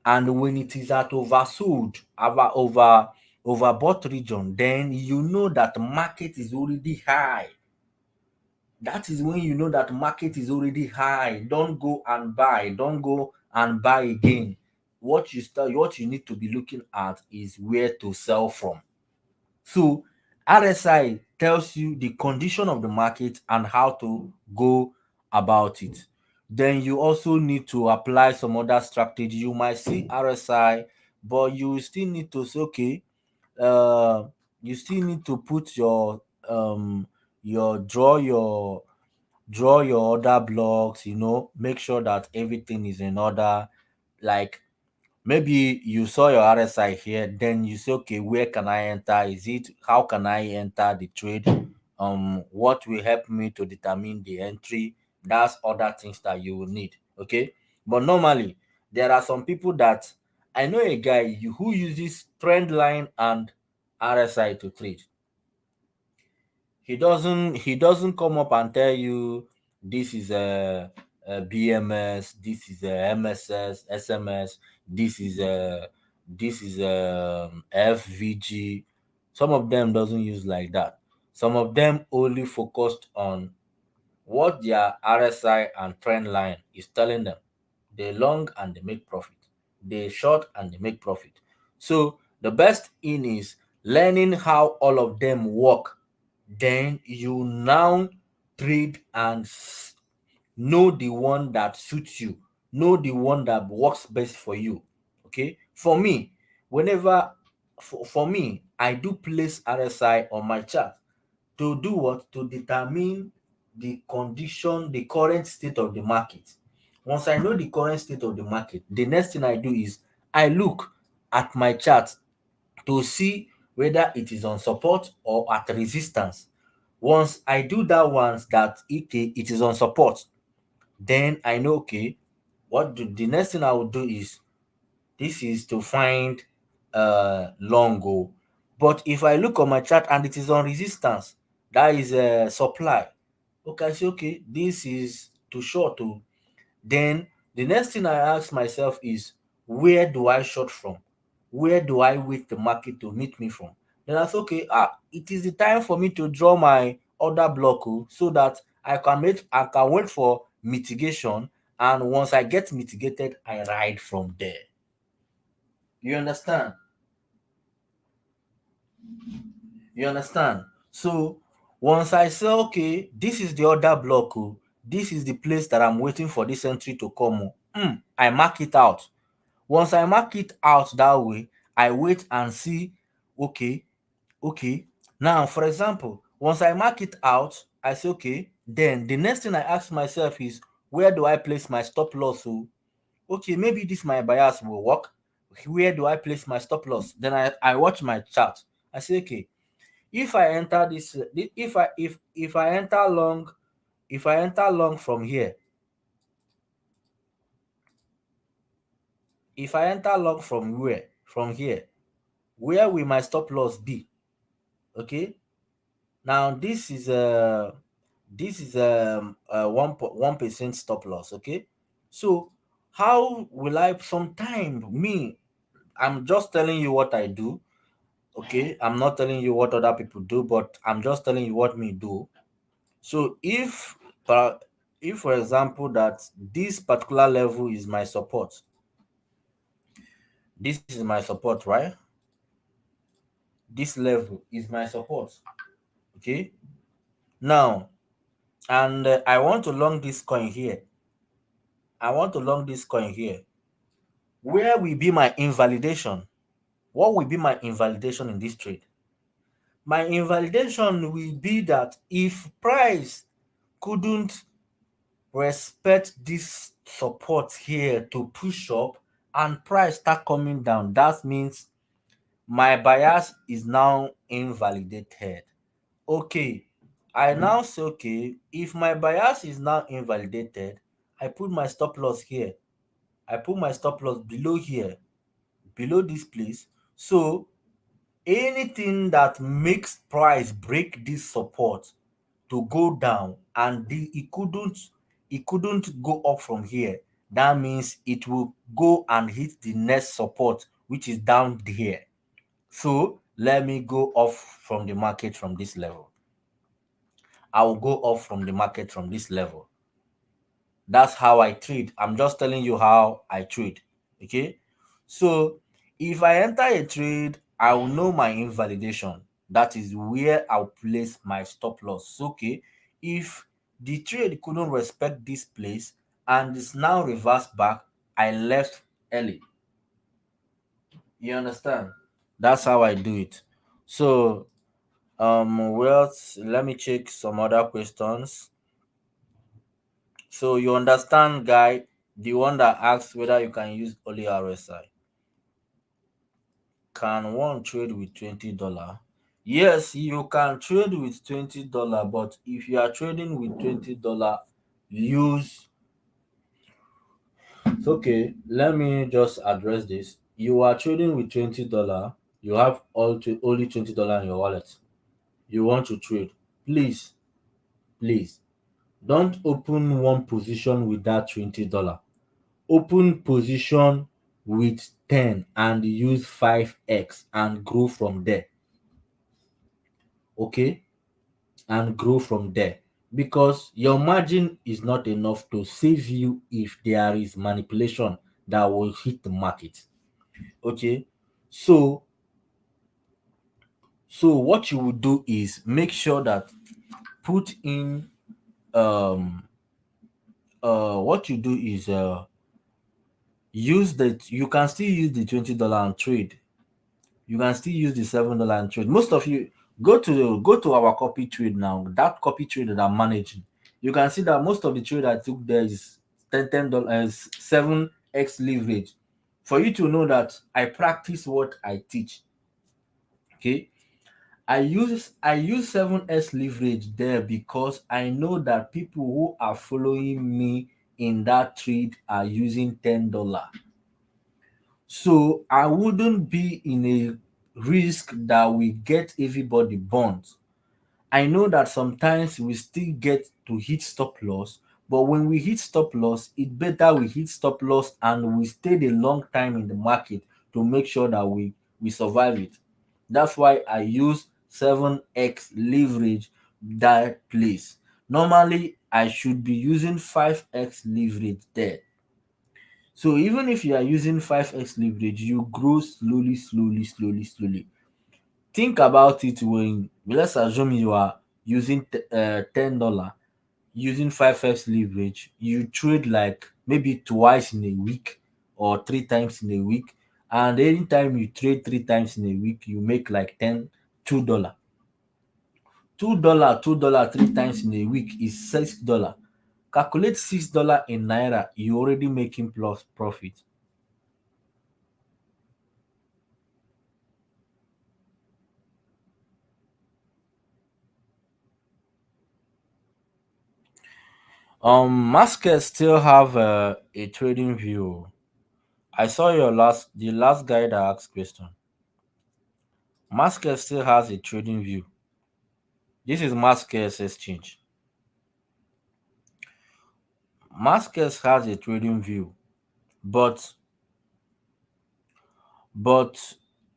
And when it is at oversold, overbought region, then you know that market is already high. That is when you know that market is already high. Don't go and buy. Don't go and buy again. What you need to be looking at is where to sell from. So RSI tells you the condition of the market and how to go about it. Then you also need to apply some other strategy. You might see RSI, but you still need to say, okay, uh, you still need to put your draw your other blocks, make sure that everything is in order. Like, maybe you saw your RSI here, then you say, okay, where can I enter? How can I enter the trade? What will help me to determine the entry? That's other things that you will need. Okay. But normally, there are some people that I know a guy who uses trend line and RSI to trade. He doesn't come up and tell you this is a BMS, this is a MSS, SMS, this is FVG. Some of them doesn't use like that. Some of them only focused on what their RSI and trend line is telling them. They long and they make profit. They short and they make profit. So the best in is learning how all of them work. Then you now trade and know the one that suits you, know the one that works best for you. Okay. For me, I do place RSI on my chart to do what? To determine the condition, the current state of the market. Once I know the current state of the market, the next thing I do is I look at my chart to see whether it is on support or at resistance. Once I do that once that okay, it is on support, then I know okay, the next thing I will do is this is to find long go. But if I look on my chart and it is on resistance, that is supply. Okay, I say okay, this is too short to. Then the next thing I ask myself is where do I short from? Where do I wait the market to meet me from? Then I say, okay, it is the time for me to draw my order block so that I can wait for mitigation, and once I get mitigated, I ride from there. You understand? You understand? So once I say, okay, this is the order block, this is the place that I'm waiting for this entry to come. I mark it out. Once I mark it out that way, I wait and see, okay, okay. Now, for example, once I mark it out, I say, okay, then the next thing I ask myself is, where do I place my stop loss? So, okay, maybe this my bias will work. Where do I place my stop loss? Then I watch my chart. I say, okay, if I enter this, if I enter long, if I enter long from here, if I enter long from where? From here, where will my stop loss be? Okay. Now this is 1% stop loss. Okay. So how will I sometime me? I'm just telling you what I do. Okay. I'm not telling you what other people do, but I'm just telling you what me do. So per- if for example that this particular level is my support, this is my support, right? This level is my support. Okay. Now, and I want to long this coin here. I want to long this coin here. Where will be my invalidation? What will be my invalidation in this trade? My invalidation will be that if price couldn't respect this support here to push up and price start coming down, that means my bias is now invalidated. Okay, I now say okay, if my bias is now invalidated, I put my stop loss here. I put my stop loss below here, below this place. So anything that makes price break this support to go down and it couldn't go up from here, that means it will go and hit the next support which is down here. So let me go off from the market from this level. I will go off from the market from this level. That's how I trade. I'm just telling you how I trade. Okay. So if I enter a trade, I will know my invalidation. That is where I'll place my stop loss. Okay. If the trade couldn't respect this place and is now reversed back, I left early. You understand? That's how I do it. So well, let me check some other questions. So you understand, guy, the one that asks whether you can use only RSI. Can one trade with $20? Yes, you can trade with $20, but if you are trading with $20, use okay. Let me just address this. You are trading with $20, you have only $20 in your wallet. You want to trade. Please, please don't open one position with that $20. Open position with 10 and use 5x and grow from there. Okay, and grow from there, because your margin is not enough to save you if there is manipulation that will hit the market. Okay, so what you will do is make sure that put in what you do is use that you can still use the $20 and trade. You can still use the $7 and trade. Most of you go to our copy trade now. That copy trade that I'm managing, you can see that most of the trade I took there is $10 7x leverage for you to know that I practice what I teach. Okay, I use 7s leverage there because I know that people who are following me in that trade are using $10. So I wouldn't be in a risk that we get everybody burnt. I know that sometimes we still get to hit stop loss, but when we hit stop loss, it better we hit stop loss and we stayed a long time in the market to make sure that we survive it. That's why I use 7x leverage that place. Normally, I should be using 5x leverage there. So even if you are using 5x leverage, you grow slowly, slowly, slowly, slowly. Think about it. When let's assume you are using $10 using 5x leverage, you trade like maybe twice in a week or three times in a week, and anytime you trade three times in a week, you make like 2 dollar. $2 three times in a week is $6. Calculate $6 in naira, you already making plus profit. MaskEX still have a trading view. I saw the last guy that asked question. MaskEX still has a trading view. This is MaskEX exchange. MaskEX has a trading view, but but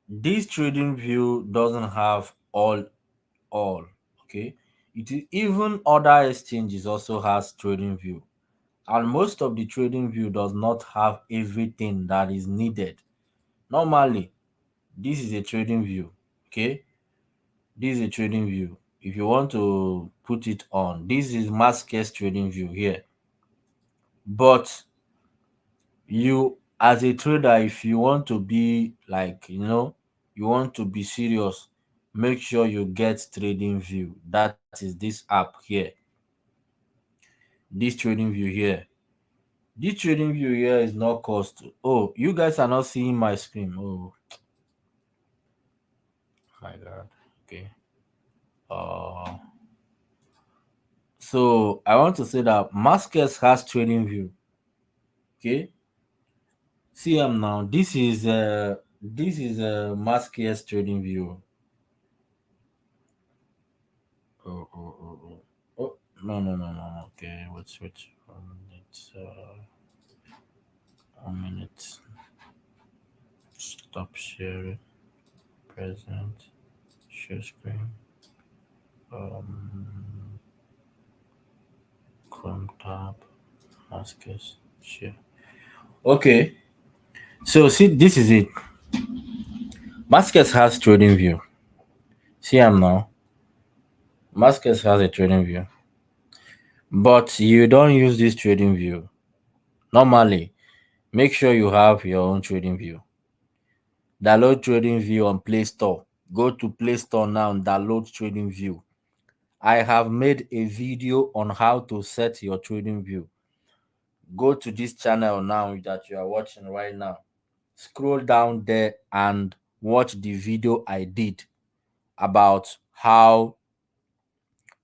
this trading view doesn't have all. Okay, even other exchanges also has trading view, and most of the trading view does not have everything that is needed. Normally, this is a trading view. Okay, this is a trading view. If you want to put it on, this is MaskEX trading view here. But you, as a trader, if you want to be like, you want to be serious, make sure you get trading view. That is this app here, this trading view here. This trading view here is not cost. Oh, you guys are not seeing my screen. Oh my god. Okay. uh so I want to say that MaskEX has trading view. Okay, see now, this is a MaskEX trading view. Oh, no, no, no, no, no. Okay, wait, switch. 1 minute. 1 minute. Stop sharing. Present. Share screen. Um, Chrome tab. MaskEX. Share. Okay, so see, this is it. MaskEX has trading view. See, now. MaskEX has a trading view, but you don't use this trading view. Normally, make sure you have your own trading view. Download TradingView on Play Store. Go to Play Store now and download TradingView. I have made a video on how to set your TradingView. Go to this channel now that you are watching right now. Scroll down there and watch the video I did about how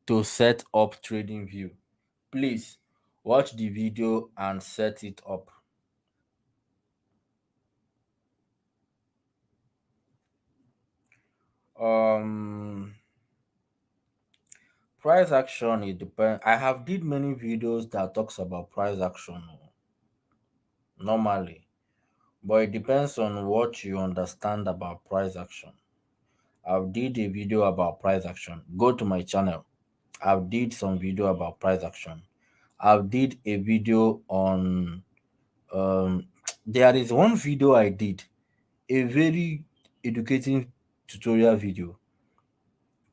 to set up TradingView. Please watch the video and set it up. Um Price action, it depends. I have did many videos that talks about price action normally, but it depends on what you understand about price action. I've did a video about price action. Go to my channel. I've did some video about price action. I've did a video on there is one video I did, a very educating tutorial video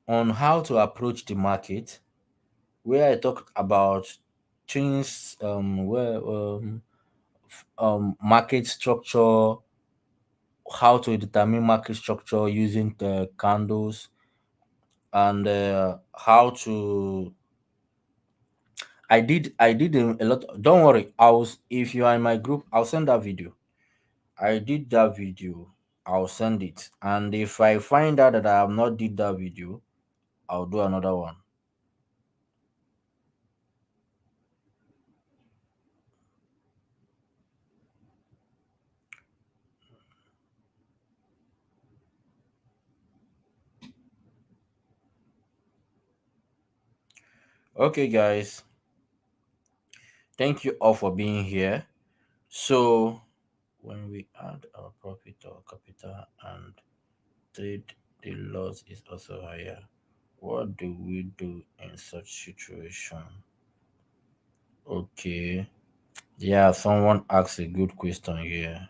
on how to approach the market, where I talked about things where market structure, how to determine market structure using the candles, and how to. I did a lot. Don't worry. If you are in my group, I'll send that video. I did that video. I'll send it. And if I find out that I have not did that video, I'll do another one. Okay, guys. Thank you all for being here. So when we add our profit or capital and trade, the loss is also higher. What do we do in such situation? Okay. Yeah, someone asked a good question here.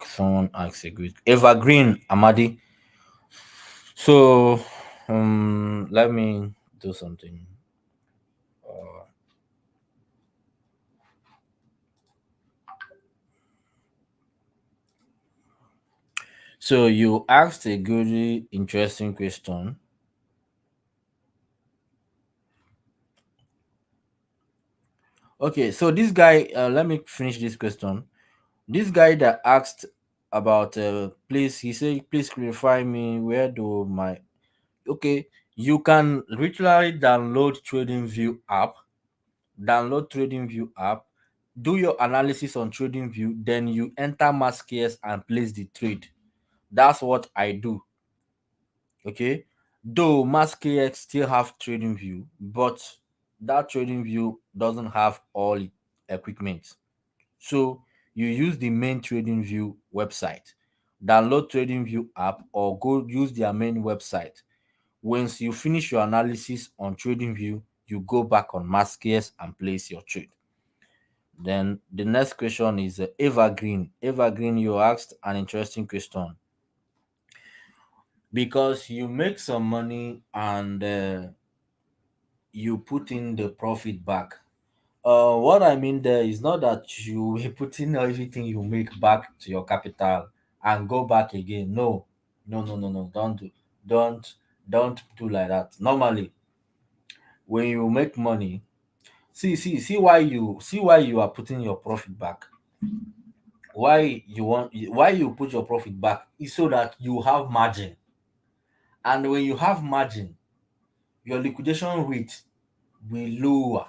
Someone asked a good evergreen Amadi. So let me do something. Uh, so you asked a good interesting question. Okay, so this guy, let me finish this question. This guy that asked about please, he said, please clarify me where do my okay, you can literally download TradingView app, do your analysis on TradingView, then you enter MaskEX and place the trade. That's what I do. Okay, though MaskEX still have TradingView, but that TradingView doesn't have all equipment. So you use the main TradingView website, download TradingView app, or go use their main website. Once you finish your analysis on TradingView, you go back on MaskEX and place your trade. Then the next question is evergreen. Evergreen, you asked an interesting question because you make some money and you put in the profit back. What I mean there is not that you will put in everything you make back to your capital and go back again. No, no, no, no, no. Don't, don't do like that. Normally, when you make money, see why you are putting your profit back. Why you put your profit back is so that you have margin, and when you have margin, your liquidation rate will lower.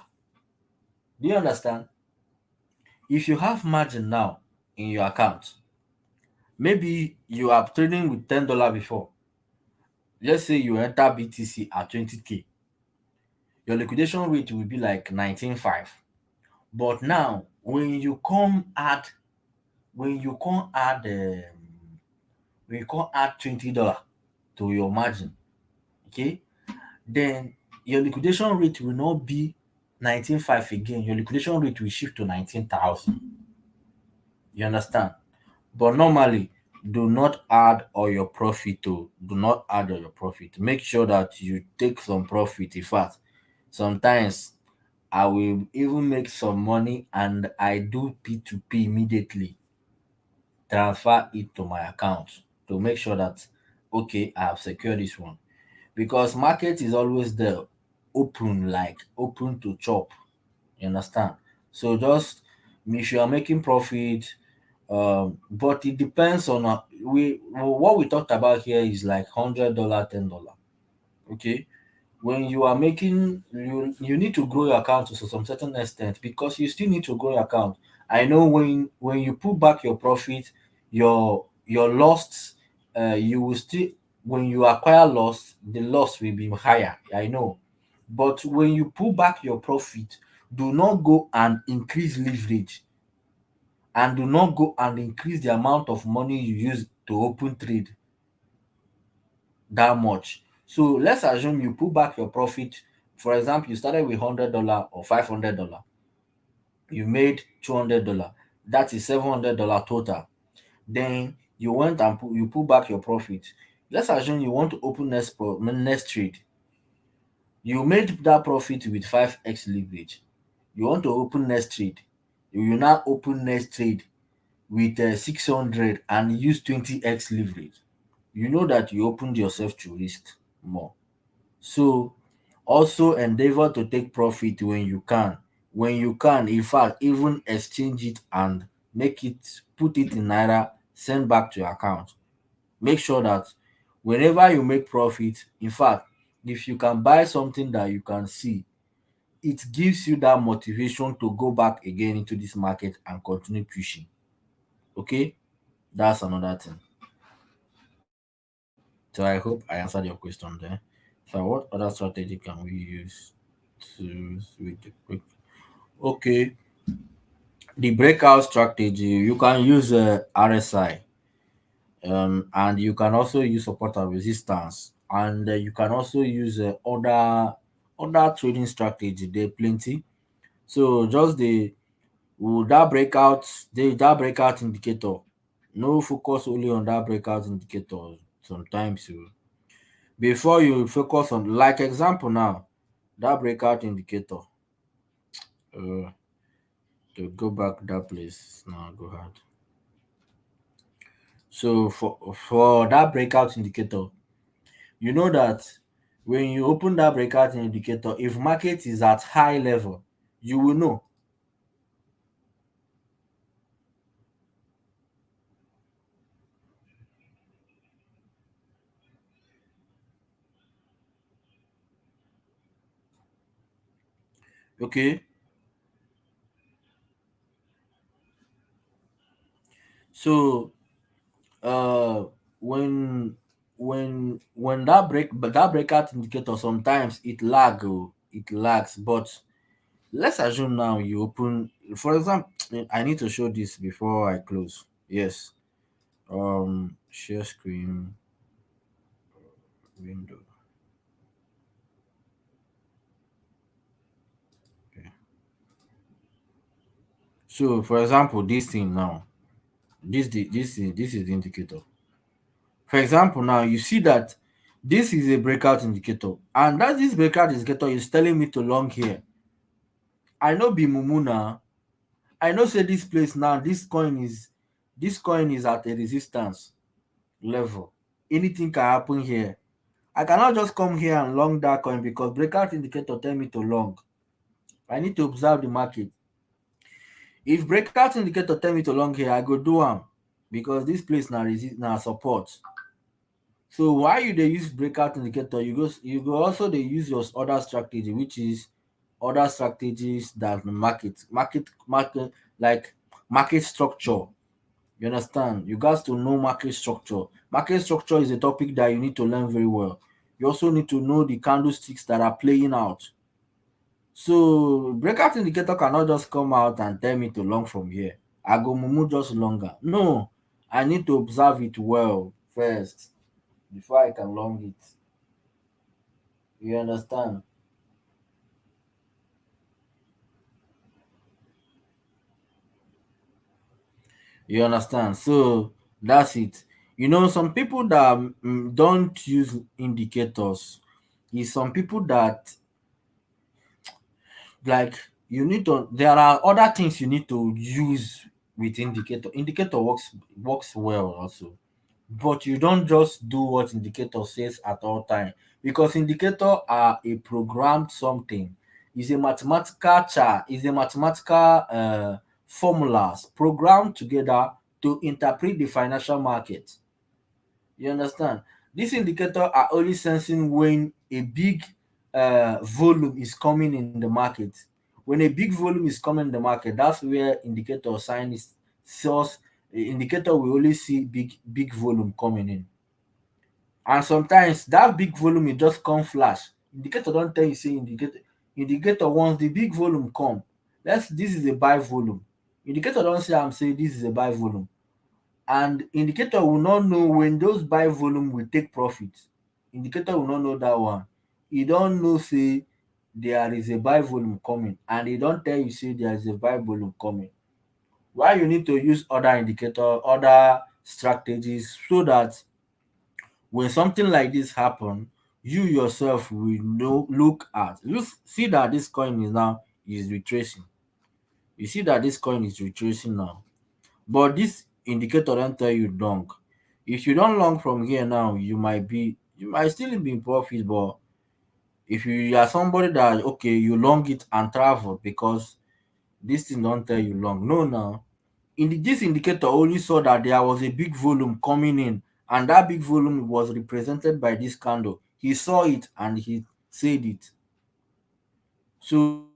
Do you understand? If you have margin now in your account, maybe you are trading with $10 before. Let's say you enter BTC at 20K. Your liquidation rate will be like 19.5. But now, when you come add $20 to your margin, okay, then your liquidation rate will not be 19.5 again. Your liquidation rate will shift to 19,000. You understand? But normally, do not add all your profit to do not add all your profit. Make sure that you take some profit. In fact, sometimes I will even make some money and I do P2P immediately, transfer it to my account to make sure that okay, I have secured this one. Because market is always there, open, like open to chop. You understand? So just if you are making profit, but it depends on we what we talked about here is like $100, $10. Okay, when you are making you need to grow your account to some certain extent because you still need to grow your account. I know when you pull back your profit, your loss, you will still when you acquire loss, the loss will be higher. I know, but when you pull back your profit, do not go and increase leverage, and do not go and increase the amount of money you use to open trade that much. So let's assume you pull back your profit. For example, you started with $100 or $500. You made $200. That is $700 total. Then you went and you pull back your profit. Let's assume you want to open next trade. You made that profit with 5x leverage. You want to open next trade. You will now open next trade with 600 and use 20x leverage. You know that you opened yourself to risk more. So Also endeavor to take profit when you can. When you can, in fact, even exchange it and put it in naira, send back to your account. Make sure that whenever you make profit, in fact, if you can buy something that you can see, it gives you that motivation to go back again into this market and continue pushing. Okay, that's another thing. So I hope I answered your question there. So what other strategy can we use to with the quick? Okay, the breakout strategy, you can use RSI, and you can also use support and resistance, and you can also use other trading strategy. There plenty. So just the that breakout indicator. No focus only on that breakout indicator. Sometimes before you focus on, like example now, that breakout indicator. Uh, to go back that place now, go ahead. So for that breakout indicator, you know that when you open that breakout indicator, if market is at high level, you will know. Okay, so uh when when that breakout indicator, sometimes it lags, but let's assume now you open, for example, I need to show this before I close. Yes. Share screen window. Okay. So for example, this thing now, this is the indicator. For example, now you see that this is a breakout indicator, and that this breakout indicator is telling me to long here. I know be mumu now. I know say this place now, this coin is at a resistance level. Anything can happen here. I cannot just come here and long that coin because breakout indicator tell me to long. I need to observe the market. If breakout indicator tell me to long here, I go do am because this place na support. So while you dey use breakout indicator, you go also dey use your other strategy, which is other strategies that market like market structure. You understand? You got to know market structure. Market structure is a topic that you need to learn very well. You also need to know the candlesticks that are playing out. So breakout indicator cannot just come out and tell me to long from here. I go mumu just longer. No, I need to observe it well first before I can long it. You understand? You understand? So that's it. Some people that don't use indicators is some people that, like, there are other things you need to use with indicator. Indicator works well also, but you don't just do what indicator says at all time, because indicator are a programmed something. Is a mathematical chart, is a mathematical formulas programmed together to interpret the financial market. You understand? This indicator are only sensing when a big volume is coming in the market. When a big volume is coming in the market, that's where indicator sign is source. Indicator will only see big volume coming in, and sometimes that big volume will just come flash. Indicator don't tell you say indicator once the big volume come. This is a buy volume. Indicator don't say I'm saying this is a buy volume, and indicator will not know when those buy volume will take profit. Indicator will not know that one. E don know say there is a buy volume coming, and e don tell you say there is a buy volume coming. Why you need to use other indicator, other strategies, so that when something like this happen, you yourself will know look at look see that this coin is retracing. You see that this coin is retracing now, but this indicator don tell you long. If you don long from here now, you might still be in profit, but If you are somebody that okay, you long it and travel because this thing don't tell you long. No, now this indicator only saw that there was a big volume coming in, and that big volume was represented by this candle. He saw it and he said it. So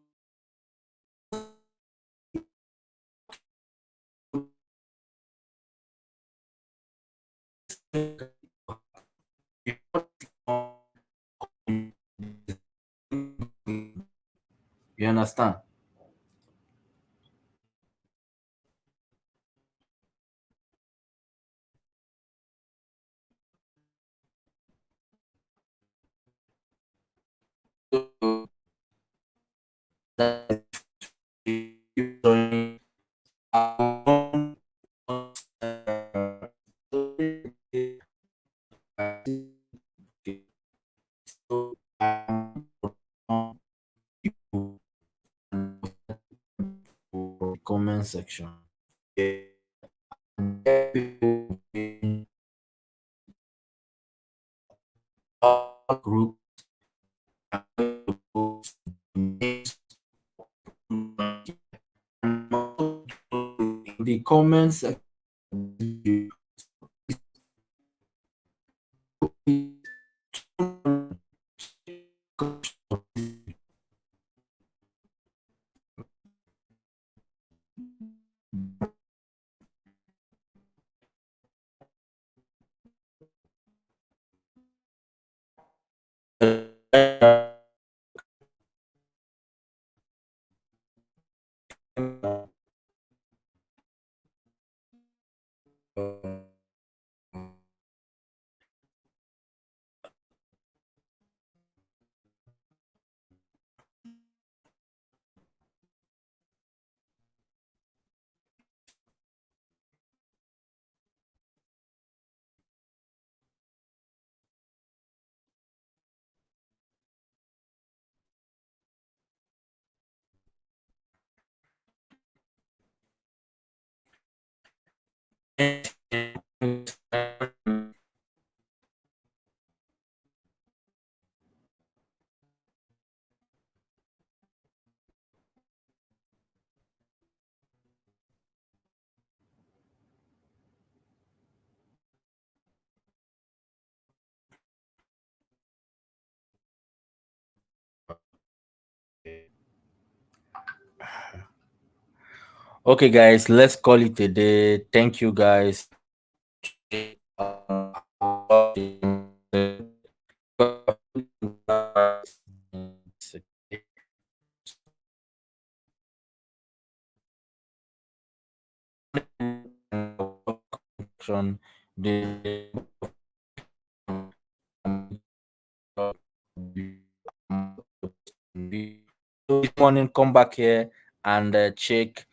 you understand? So that is comment section. Group the comment section. Okay, guys, let's call it a day. Thank you, guys. The this morning, come back here and check